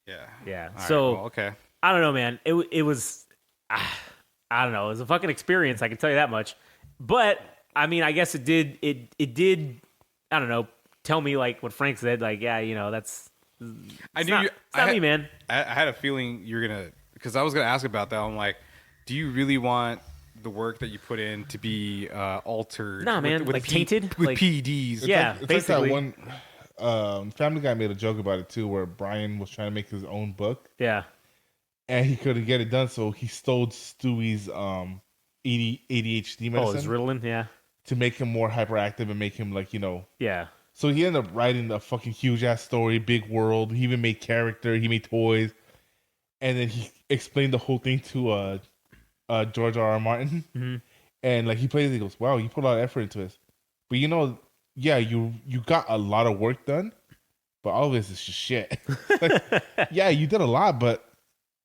yeah. Yeah. All right, So well, okay. I don't know, man. It was, I don't know. It was a fucking experience. I can tell you that much. But I mean, I guess it did. It did. I don't know. Tell me like what Frank said. Like, yeah, you know, that's. I knew not, you, it's not me, man. I had a feeling you're gonna, because I was gonna ask about that. I'm like, do you really want the work that you put in to be altered? Nah, man, like tainted? with Like- PEDs? Yeah, It's basically. like that one Family Guy made a joke about it too, where Brian was trying to make his own book Yeah. and he couldn't get it done, so he stole Stewie's ADHD Oh, it's medicine Ritalin. Yeah. to make him more hyperactive and make him like, you know. Yeah. So he ended up writing a fucking huge ass story, big world. He even made character, he made toys, and then he explained the whole thing to George R. R. Martin. Mm-hmm. And like he plays it, he goes, "Wow, you put a lot of effort into this." But you know, yeah, you got a lot of work done, but all of this is just shit. Like, yeah, you did a lot, but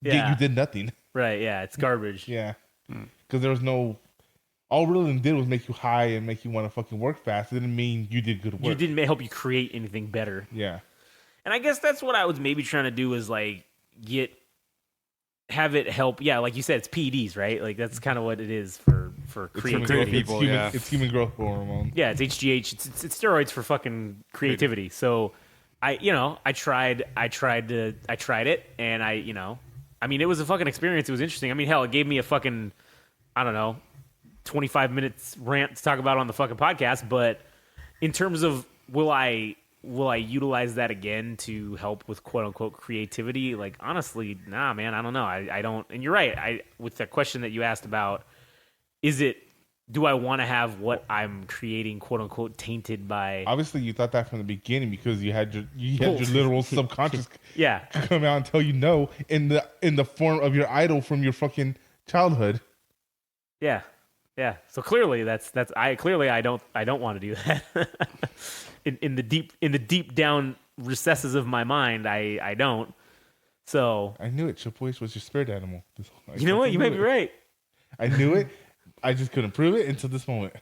Yeah. you did nothing. Right. Yeah. It's garbage. Yeah, because there was no. All Ritalin did was make you high and make you want to fucking work fast. It didn't mean you did good work. You didn't help you create anything better. Yeah. And I guess that's what I was maybe trying to do is like have it help. Yeah, like you said, it's PEDs, right? Like that's kind of what it is for It's human creativity. growth, people, it's human, yeah. it's human growth hormone. Yeah, it's HGH. It's steroids for fucking creativity. So I tried it, and I mean, it was a fucking experience. It was interesting. I mean, hell, it gave me a fucking, I don't know, 25 minutes rant to talk about on the fucking podcast. But in terms of will I utilize that again to help with quote unquote creativity? Like, honestly, nah, man, I don't know. I don't. And you're right. With the question that you asked about, do I want to have what I'm creating quote unquote tainted by? Obviously, you thought that from the beginning because you had your literal subconscious Yeah. come out and tell you no in the form of your idol from your fucking childhood. Yeah. Yeah. So clearly that's I don't want to do that. in the deep down recesses of my mind, I don't. So I knew it. Triple H was your spirit animal. you know what? You may be right. I knew it. I just couldn't prove it until this moment.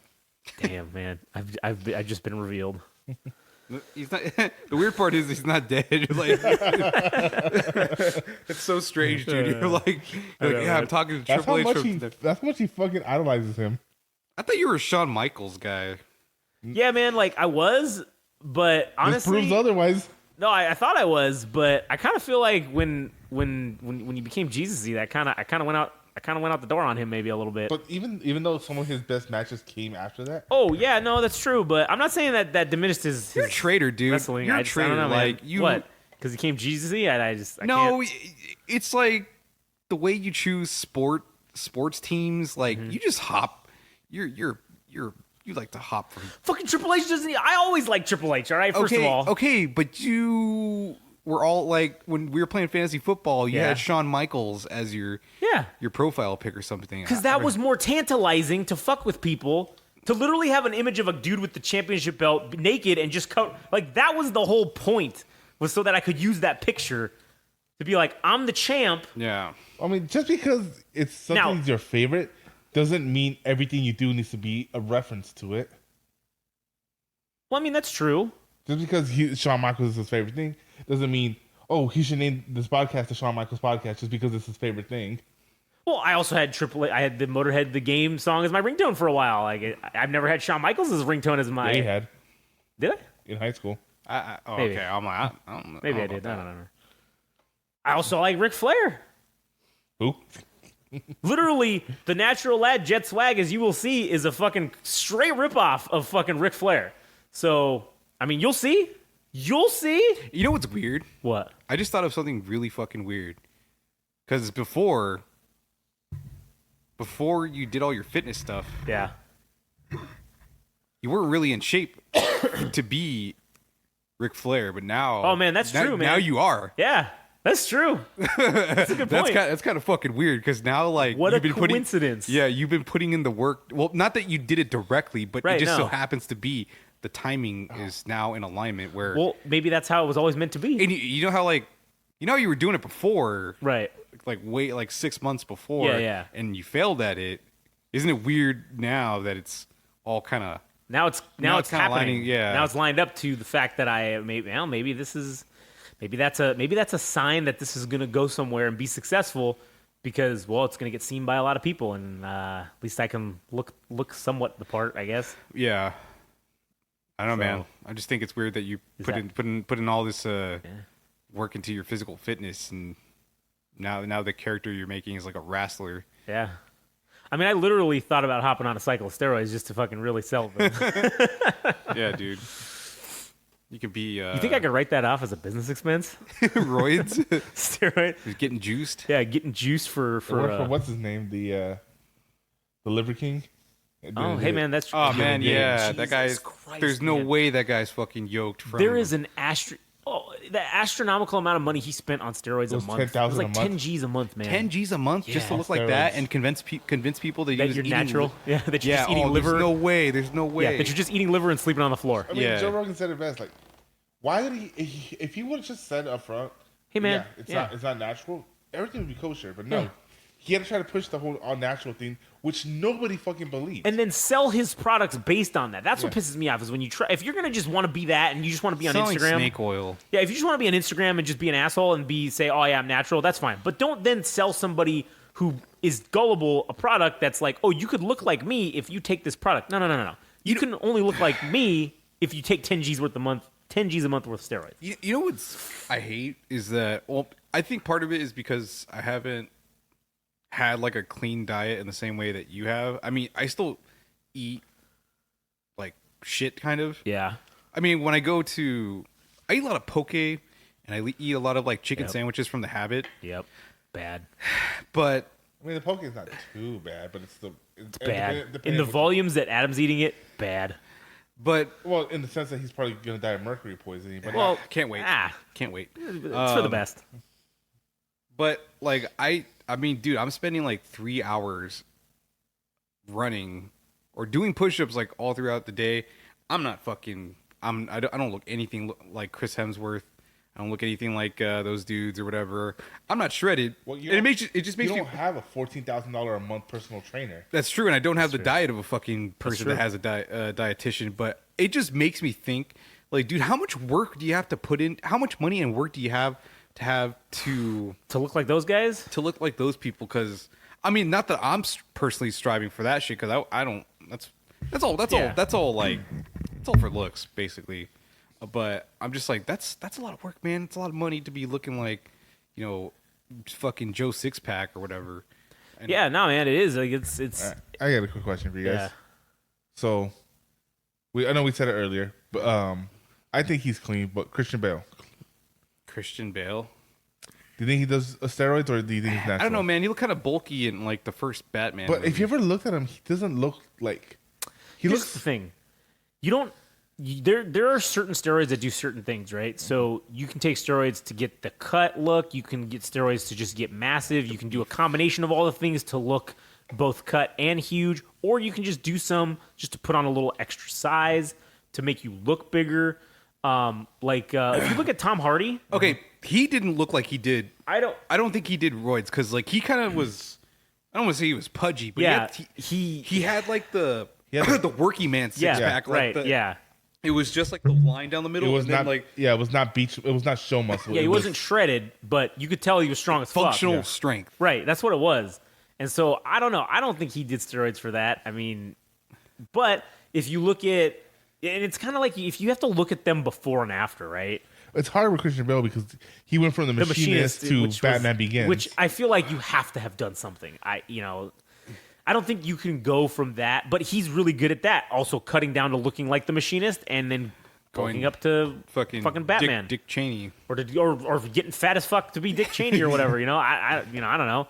Damn, man. I've just been revealed. He's not. The weird part is he's not dead. You're like, it's so strange, dude. You're like yeah, I'm talking to That's Triple how H. much that's how much he fucking idolizes him. I thought you were a Shawn Michaels guy. Yeah, man. Like I was, but This honestly, proves otherwise. no. I thought I was, but I kind of feel like when you became Jesus-y, I kind of went out the door on him maybe a little bit. But even though some of his best matches came after that, Oh yeah, no, that's true. But I'm not saying that diminished his You're a traitor, dude. wrestling. You're a I traitor. don't know, man. Like you. What? Because he came Jesus-y? I No, can't. it's like the way you choose sports teams. Like you just hop. You like to hop from. Fucking Triple H doesn't. I always like Triple H. All right, first of all. Okay, but you were all like when we were playing fantasy football. You Yeah. had Shawn Michaels as your Yeah. profile pick or something. Because that was more tantalizing to fuck with people. To literally have an image of a dude with the championship belt naked and just cut. Like, that was the whole point. Was so that I could use that picture to be like, I'm the champ. Yeah. I mean, just because it's something's your favorite doesn't mean everything you do needs to be a reference to it. Well, I mean, that's true. Just because Shawn Michaels is his favorite thing doesn't mean, oh, he should name this podcast the Shawn Michaels podcast just because it's his favorite thing. Well, I also had I had the Motorhead the Game song as my ringtone for a while. Like, I've never had Shawn Michaels as ringtone as my. Yeah, he had Did I? in high school. Maybe. Okay. I'm like, I don't know. Maybe I about did. that. No. I also like Ric Flair. Who? Literally, the Natural Lad Jet Swag, as you will see, is a fucking straight ripoff of fucking Ric Flair. So I mean, you'll see. You'll see. You know what's weird? What? I just thought of something really fucking weird. Because before you did all your fitness stuff, Yeah. you weren't really in shape to be Ric Flair. But now, Oh, man, that's true, man. Now you are. Yeah. That's true. That's a good point. That's kind of fucking weird because now, like, What you've a been putting, coincidence. yeah, you've been putting in the work. Well, not that you did it directly, but Right, it just no. so happens to be the timing is now in alignment where. Well, maybe that's how it was always meant to be. And you know how, like, you know how you were doing it before, Right. like 6 months before, Yeah. and you failed at it. Isn't it weird now that it's all kind of Now it's Now it's kinda happening. lining- yeah. Now it's lined up to the fact that maybe that's a sign that this is gonna go somewhere and be successful because it's gonna get seen by a lot of people and at least I can look somewhat the part, I guess. yeah. I don't know, So- man. I just think it's weird that you put in all this work into your physical fitness, and now the character you're making is like a wrestler. Yeah. I mean, I literally thought about hopping on a cycle of steroids just to fucking really sell them. Yeah, dude. You could be. You think I could write that off as a business expense? roids? Steroid? Just getting juiced. Yeah, getting juice for what's his name? The Liver King. Oh, hey man, that's Oh man, yeah, Jesus that guy's. Christ, There's no man. way that guy's fucking yoked from. There is the astronomical amount of money he spent on steroids a was month. It was 10,000 like a 10 month. G's a month, man. 10 G's a month just to Yeah. look like that Steroids. and convince people that, That he was you're eating natural. Yeah, that you're just yeah, eating liver. There's no way. There's no way. Yeah, that you're just eating liver and sleeping on the floor. I mean, Yeah. Joe Rogan said it best. Like, why did he? If he would have just said up front, Hey, man, yeah, it's not natural. Everything would be kosher. But no, he had to try to push the whole all natural thing, which nobody fucking believes. And then sell his products based on that. That's what pisses me off is when you try. If you're gonna just want to be that and you just want to be on Selling Instagram, snake oil. yeah. If you just want to be on Instagram and just be an asshole and say, "Oh yeah, I'm natural," that's fine. But don't then sell somebody who is gullible a product that's like, "Oh, you could look like me if you take this product." No. You can only look like me if you take 10 G's worth a month worth of steroids. You know what's I hate is that I think part of it is because I haven't had like a clean diet in the same way that you have. I mean, I still eat like shit kind of. Yeah. I mean, when I eat a lot of poke and I eat a lot of like chicken Yep. sandwiches from the Habit. Yep. Bad. But I mean, the poke is not too bad, but it's Bad. depending In the on what volumes that Adam's eating it, bad. well, in the sense that he's probably gonna die of mercury poisoning. But Well, can't wait. Ah, Can't wait. it's for the best. But like I mean, dude, I'm spending like 3 hours running or doing push-ups like all throughout the day. I don't look anything like Chris Hemsworth. I don't look anything like those dudes or whatever. I'm not shredded. Well, And it just makes you me. don't have a $14,000 a month personal trainer. That's true, and I don't have the diet of a fucking person that true. has a dietitian. But it just makes me think, like, dude, how much work do you have to put in? How much money and work do you have to To look like those guys? look like those people? Because I mean, not that I'm personally striving for that shit. Because I don't. That's all. That's all. Like, it's all for looks, basically. But I'm just like, that's a lot of work, man. It's a lot of money to be looking like, fucking Joe Sixpack or whatever. And Yeah, no, man, it is. Like it's All right, I got a quick question for you guys. yeah. So, I know we said it earlier, but I think he's clean. But Christian Bale, Christian Bale. do you think he does steroids or do you think he's natural? I don't know, man. He looked kind of bulky in like the first Batman. But if movie. you ever looked at him, he doesn't look like he Here's looks. the thing. You don't there are certain steroids that do certain things, right? So you can take steroids to get the cut look, you can get steroids to just get massive, you can do a combination of all the things to look both cut and huge, or you can just do some just to put on a little extra size to make you look bigger. If you look at Tom Hardy, Okay, he didn't look like he did. I don't think he did roids because like he kind of was. I don't want to say he was pudgy, but yeah, he had like the had the working man six pack. right, Like yeah. It was just like the line down the middle. It was and then, not like it was not beach. It was not show muscle. Yeah, it he was, wasn't shredded, but you could tell he was strong as functional fuck. strength. Right, that's what it was. And so I don't know. I don't think he did steroids for that. I mean, but if you look at, and it's kind of like if you have to look at them before and after, right? It's hard with Christian Bale because he went from the machinist to which Batman Begins. which I feel like you have to have done something. I don't think you can go from that, but he's really good at that. Also cutting down to looking like the machinist and then walking up to fucking Batman, Dick Cheney, or getting fat as fuck to be Dick Cheney or whatever. I don't know.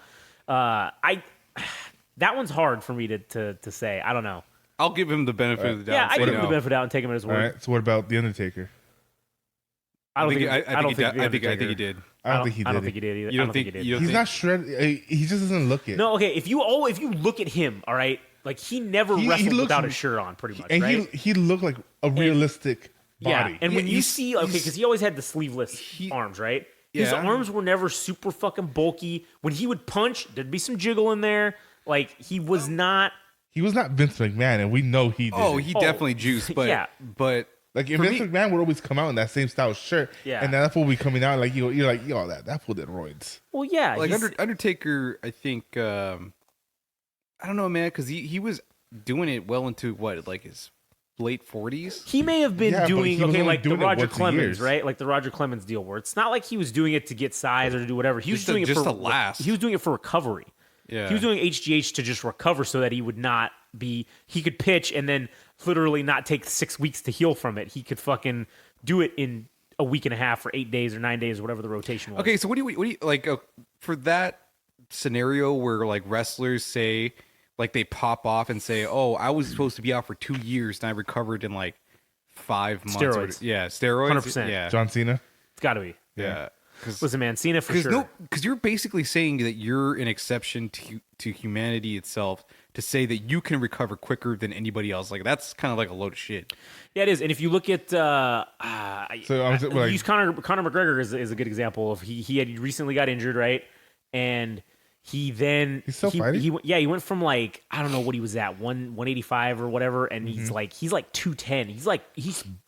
That one's hard for me to say. I don't know. I'll give him the benefit of the doubt. Yeah, I give him the benefit of the doubt and take him at his word. All right. So what about the Undertaker? I think he did. I don't think he did. I don't think he did either. You don't think he did? He's not shredded. He just doesn't look it. No, okay. If you look at him, all right, like he never wrestled without a shirt on, pretty much, and right? he looked like a realistic body. Yeah, and when you see, okay, because he always had the sleeveless arms, right? His arms were never super fucking bulky. When he would punch, there'd be some jiggle in there. Like he was not. He was not Vince McMahon, and we know he did. Oh, he definitely juiced, but but. Like if Vince McMahon would always come out in that same style shirt, and that fool would be coming out like you're like, yo, that fool did roids. Well, yeah, like Undertaker. I think I don't know, man, because he was doing it well into like his late 40s. He may have been doing like the Roger Clemens, right? Like the Roger Clemens deal, where it's not like he was doing it to get size or to do whatever. He was doing it to last. He was doing it for recovery. Yeah, he was doing HGH to just recover so that he would not be. He could pitch and then literally not take 6 weeks to heal from it. He could fucking do it in a week and a half or 8 days or 9 days, or whatever the rotation was. Okay, so what do you like for that scenario where like wrestlers say like they pop off and say, "Oh, I was supposed to be out for 2 years and I recovered in like 5 months." Steroids. Steroids. 100%. Yeah, John Cena. It's got to be. Yeah. Listen, man, Cena for sure. Because you're basically saying that you're an exception to humanity itself to say that you can recover quicker than anybody else. Like that's kind of like a load of shit. Yeah, it is. And if you look at, use Conor McGregor is a good example of he had recently got injured, right? And he's still fighting. He went from like I don't know what he was at 185 or whatever, and he's like 210.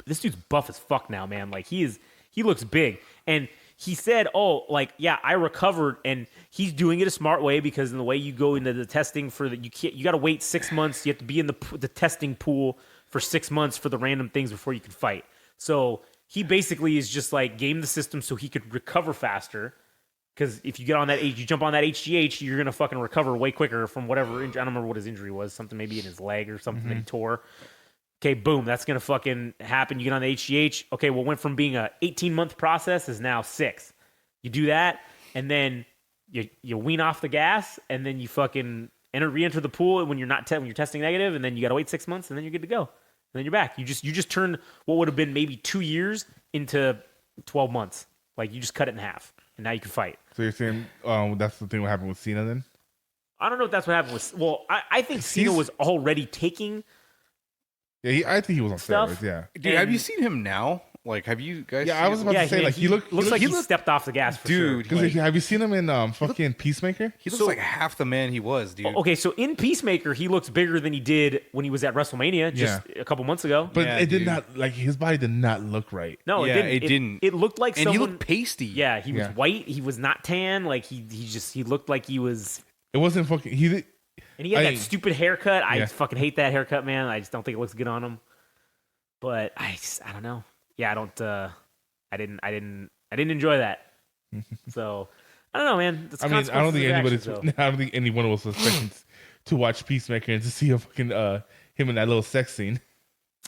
This dude's buff as fuck now, man. Like he looks big and. He said, I recovered, and he's doing it a smart way because in the way you go into the testing you got to wait 6 months. You have to be in the testing pool for 6 months for the random things before you can fight. So he basically is just like game the system so he could recover faster. Because if you get on that, you jump on that HGH, you're gonna fucking recover way quicker from whatever. I don't remember what his injury was. Something maybe in his leg or something that he tore. Okay, boom, that's going to fucking happen. You get on the HGH. Okay, what went from being a 18-month process is now 6. You do that, and then you wean off the gas, and then you fucking re-enter the pool when you're when you're testing negative, and then you got to wait 6 months, and then you're good to go. And then you're back. You just turn what would have been maybe 2 years into 12 months. Like, you just cut it in half, and now you can fight. So you're saying that's the thing what happened with Cena then? I don't know if that's what happened with... Well, I think Cena was already taking... Yeah, I think he was on steroids. Yeah, dude, have you seen him now? Like, have you guys? Yeah, I was about to say like he looks like he stepped off the gas, for dude. Sure. Because have you seen him in fucking Peacemaker? He looks like half the man he was, dude. Okay, so in Peacemaker, he looks bigger than he did when he was at WrestleMania just a couple months ago. But it did not like his body did not look right. No, it didn't. It looked like and he looked pasty. Yeah, he was white. He was not tan. Like he looked like he was. It wasn't fucking. And he had that stupid haircut. I fucking hate that haircut, man. I just don't think it looks good on him. But I don't know. Yeah, I didn't enjoy that. So I don't know, man. I don't think anyone was expecting to watch Peacemaker and to see a fucking him in that little sex scene.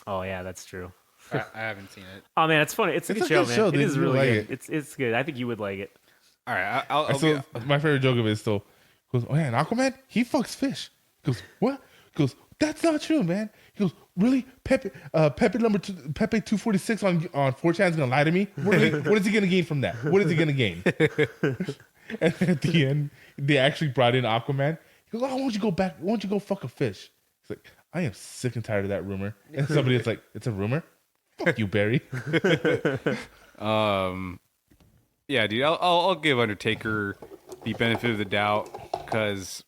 Oh yeah, that's true. I haven't seen it. Oh man, it's funny. It's a good show, man. It is really like good. It's good. I think you would like it. All right, my favorite joke of it is still goes, "Oh yeah, and Aquaman, he fucks fish." He goes, "What?" He goes, "That's not true, man." He goes, "Really? Pepe 246 on 4chan is gonna lie to me? What is he gonna gain from that? What is he gonna gain?" And at the end, they actually brought in Aquaman. He goes, "Oh, why don't you go back? Why don't you go fuck a fish?" He's like, "I am sick and tired of that rumor." And somebody is like, "It's a rumor? Fuck you, Barry." Yeah, dude. I'll give Undertaker the benefit of the doubt because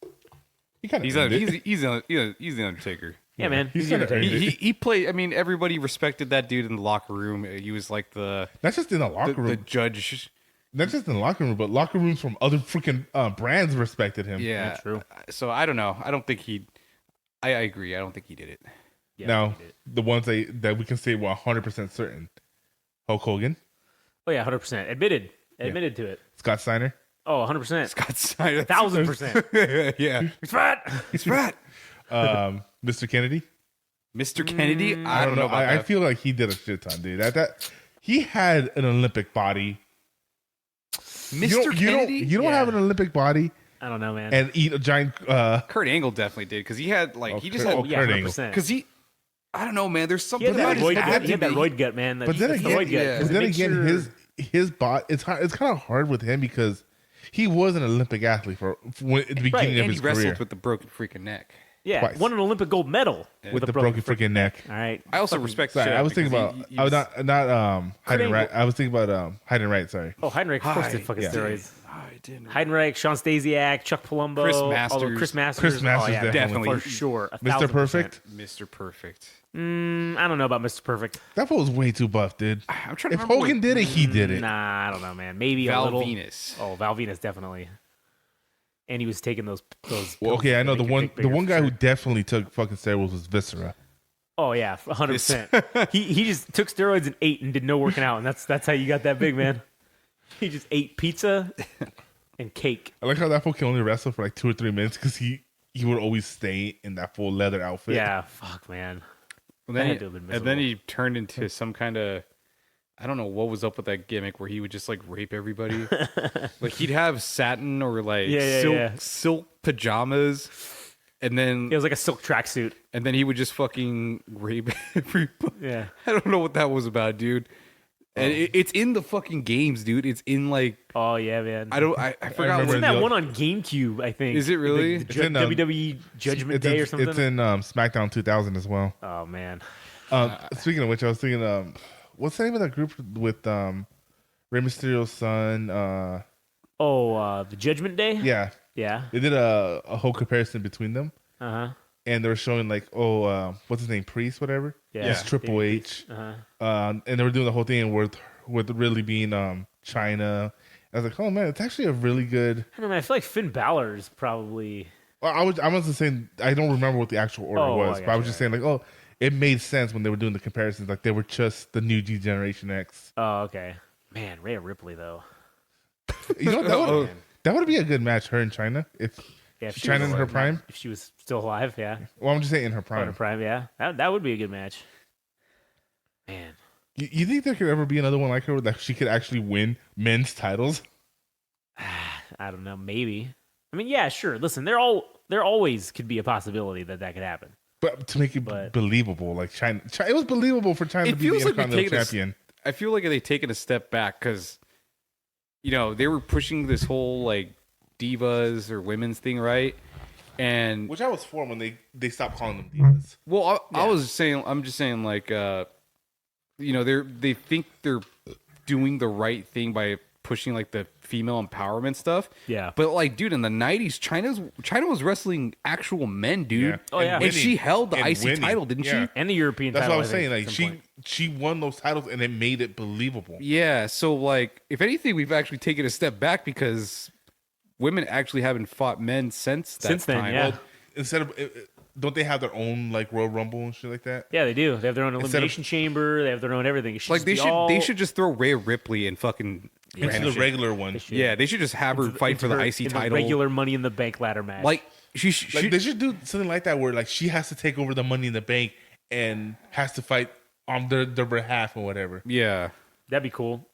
he's the Undertaker. Yeah, man. He played. I mean, everybody respected that dude in the locker room. He was like not just in the locker room, the judge. Not just in the locker room, but locker rooms from other freaking brands respected him. Yeah, that's true. So I don't know. I don't think he. I agree. I don't think he did it. Yeah, now the ones that we can say were 100% certain: Hulk Hogan. Oh yeah, 100%. Admitted to it. Scott Steiner. Oh, 100%. Scott Steiner. 1,000%. Yeah. He's fat. He's fat. Mr. Kennedy. Mr. Kennedy, I don't know. about I that. feel like he did a shit ton, dude. That he had an Olympic body. Mr. Kennedy, You don't have an Olympic body I don't know, man. and eat a giant. Kurt Angle definitely did because he had like he just Kurt- had yeah, Kurt Angle. 100%. because he. I don't know, man. There's He something had that about his roid gut. He had that attitude. roid gut, man. But then That's the again, roid gut, yeah. 'cause but it then makes again, your- his body. It's kind of hard with him because he was an Olympic athlete for at the beginning of And he his wrestled career. with the broken freaking neck. yeah, twice. won an Olympic gold medal with the broken freaking neck. All right, I also respect. Sorry, shit I was thinking because about. he I was was- not hiding right. Angle. I was thinking about hiding right. Sorry. oh Heinrich, of course, Hi. did fucking Yeah. steroids. I didn't. Heidenreich, Sean Stasiak, Chuck Palumbo, Chris although Masters. Chris Masters, Chris Masters oh, yeah, definitely. for sure, Mr. 1000%. Perfect. Mr. Perfect. I don't know about Mr. Perfect. That fool was way too buff, dude. I'm trying to If remember. Hogan did it, he did it. Nah, I don't know, man. Maybe a Val little. Venus. Oh, Val Venus definitely. And he was taking those. Well, pills okay, I to know make the your one dick the bigger one for guy sure. who definitely took fucking steroids was Viscera. Oh yeah, 100%. He just took steroids and ate and did no working out, and that's how you got that big, man. He just ate pizza and cake. I like how that fool can only wrestle for like 2 or 3 minutes because he would always stay in that full leather outfit. Yeah, fuck, man. Well, That then had he, to have been and miserable. then he turned into some kind of. I don't know what was up with that gimmick where he would just like rape everybody. Like he'd have satin or like Yeah. silk pajamas, and then It was like a silk tracksuit. he would just fucking rape everybody. Yeah. I don't know what that was about, dude. And it's in the fucking games, dude. It's in like Oh yeah, man. I forgot. remember Wasn't What, that the- one on GameCube? I think. Is it really? The It's in, WWE Judgment Day or something? It's in SmackDown 2000 as well. Oh man. Speaking of which, I was thinking, what's the name of that group with Rey Mysterio's son? The Judgment Day. Yeah, Yeah. they did a whole comparison between them, Uh huh. and they were showing like, what's his name, Priest, whatever. Yeah. It's Triple H. Uh-huh. And they were doing the whole thing with really being China. I was like, oh man, it's actually a really good. I don't know. I feel like Finn Balor is probably. Well, I wasn't saying I don't remember what the actual order Oh, was, I but I was gotcha. just saying like, oh, it made sense when they were doing the comparisons. Like they were just the new Generation X. Oh, okay. Man, Rhea Ripley though. You know that would be a good match. Her and China, if Yeah, if she China was in her alive, prime. If she was still alive, yeah. Well, I'm just saying in her Oh, in her prime. prime, yeah. That would be a good match. Man. You think there could ever be another one like her that she could actually win men's titles? I don't know. Maybe. I mean, yeah, sure. Listen, there always could be a possibility that could happen. But to make it But- believable, like China, it was believable for China It to be the feels like we've Intercontinental taken a champion. I feel like they've taken a step back because, they were pushing this whole like divas or women's thing, right? And Which I was for when they stopped calling them divas. well, I'm just saying, like, they think they're doing the right thing by pushing like the female empowerment stuff. Yeah. But like, dude, in the '90s, China was wrestling actual men, dude. Yeah. Oh, yeah. And she held the And IC winning. title, didn't Yeah. she? And the European That's title. what I was saying. think, Like at some point. she won those titles and it made it believable. Yeah, so like if anything, we've actually taken a step back because women actually haven't fought men since that Since then, time. yeah. Well, instead of don't they have their own like Royal Rumble and shit like that? Yeah, they do. They have their own Instead of- elimination chamber. They have their own everything. It should Like just they be should just throw Rhea Ripley and fucking Into the Ramsey. regular one. should. Yeah, they should just have her fight for the her- IC in title. regular Money in the Bank ladder match. Like she Like they should do something like that where like she has to take over the Money in the Bank and has to fight on their behalf or whatever. yeah. that'd be cool.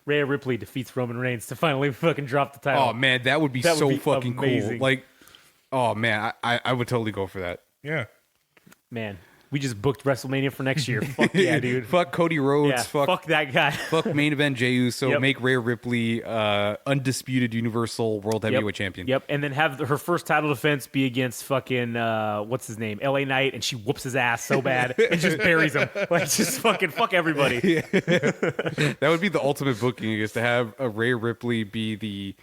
Rhea Ripley defeats Roman Reigns to finally fucking drop the title. Oh man, that would be That would so be fucking amazing. cool. Like, oh man, I would totally go for that. Yeah. Man, we just booked WrestleMania for next year. Fuck yeah, dude. Fuck Cody Rhodes. Yeah, fuck fuck that guy. fuck main event Jey Uso. Yep. Make Rhea Ripley undisputed Universal World Heavyweight Champion. Yep, and then have her first title defense be against fucking what's his name, LA Knight, and she whoops his ass so bad and just buries him. Like just fucking fuck everybody. That would be the ultimate booking, is to have a Rhea Ripley be the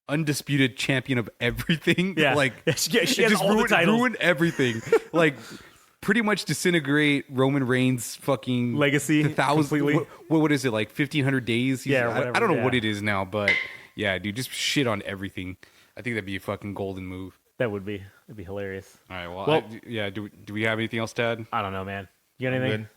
undisputed champion of everything. Yeah, Like she has just all the titles. ruin everything. Like pretty much disintegrate Roman Reigns' fucking Legacy completely. What is it, like 1,500 days? Yeah, or I whatever, don't know yeah. what it is now, but yeah, dude, just shit on everything. I think that'd be a fucking golden move. That'd be hilarious. All right, well, Well- do we have anything else, Tad? I don't know, man. You got anything? Good.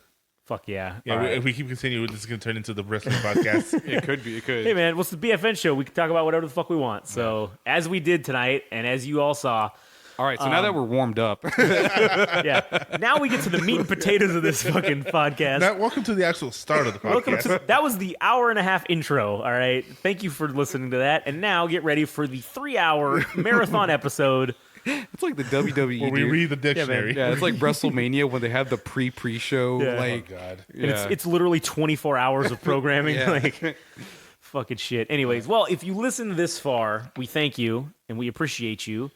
Fuck yeah. Yeah, All right. if we keep continuing, this is gonna turn into the wrestling podcast. It could be. It could. Hey man, what's the BFN show? We can talk about whatever the fuck we want. So as we did tonight, and as you all saw, All right, so now that we're warmed up, Yeah. Now we get to the meat and potatoes of this fucking podcast. Now, welcome to the actual start of the podcast. That was the hour-and-a-half intro, all right? Thank you for listening to that. And now get ready for the 3-hour marathon episode. it's like the WWE. Where we dude. read the dictionary. Yeah, it's like WrestleMania when they have the pre-show. Yeah. Like, Oh, God. And it's literally 24 hours of programming. Yeah. Like, fucking shit. Anyways, well, if you listen this far, we thank you and we appreciate you.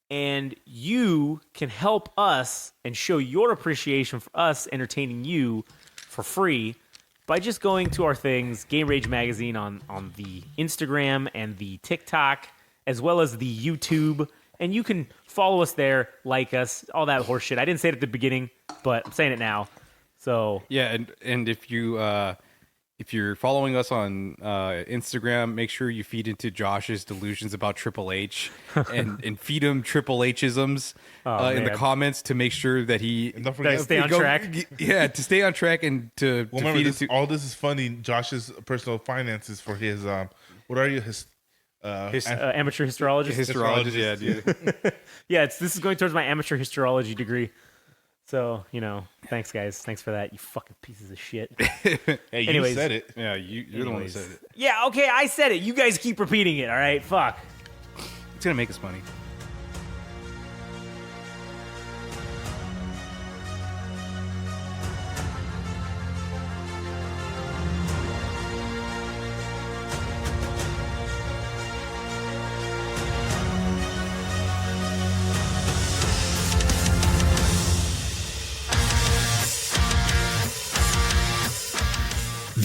And you can help us and show your appreciation for us entertaining you for free by just going to our things, Game Rage Magazine on the Instagram and the TikTok, as well as the YouTube. And you can follow us there, like us, all that horse shit. I didn't say it at the beginning, but I'm saying it now. So yeah, and if you're following us on Instagram, make sure you feed into Josh's delusions about Triple H and feed him Triple H-isms in the comments to make sure that he And don't forget, stay on track. Yeah, to stay on track and to remember feed this, into all this is funding Josh's personal finances for his what are you his amateur historyologist. Histerologist. Yeah, dude. Yeah, this is going towards my amateur historyology degree. So, thanks, guys. Thanks for that, you fucking pieces of shit. Hey, you Anyways. said it. Yeah, you're the one who said it. Yeah, okay, I said it. You guys keep repeating it, all right? Fuck. It's gonna make us money.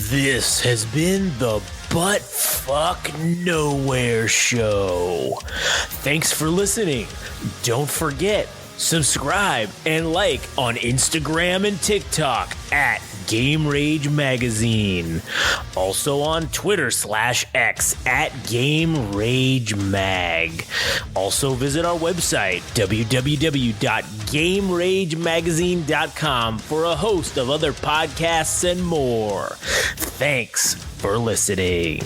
This has been the Butt Fuck Nowhere Show. Thanks for listening. Don't forget, subscribe and like on Instagram and TikTok at Game Rage Magazine. Also on Twitter/X at Game Rage Mag. Also visit our website, www.GameRageMagazine.com, for a host of other podcasts and more. Thanks for listening.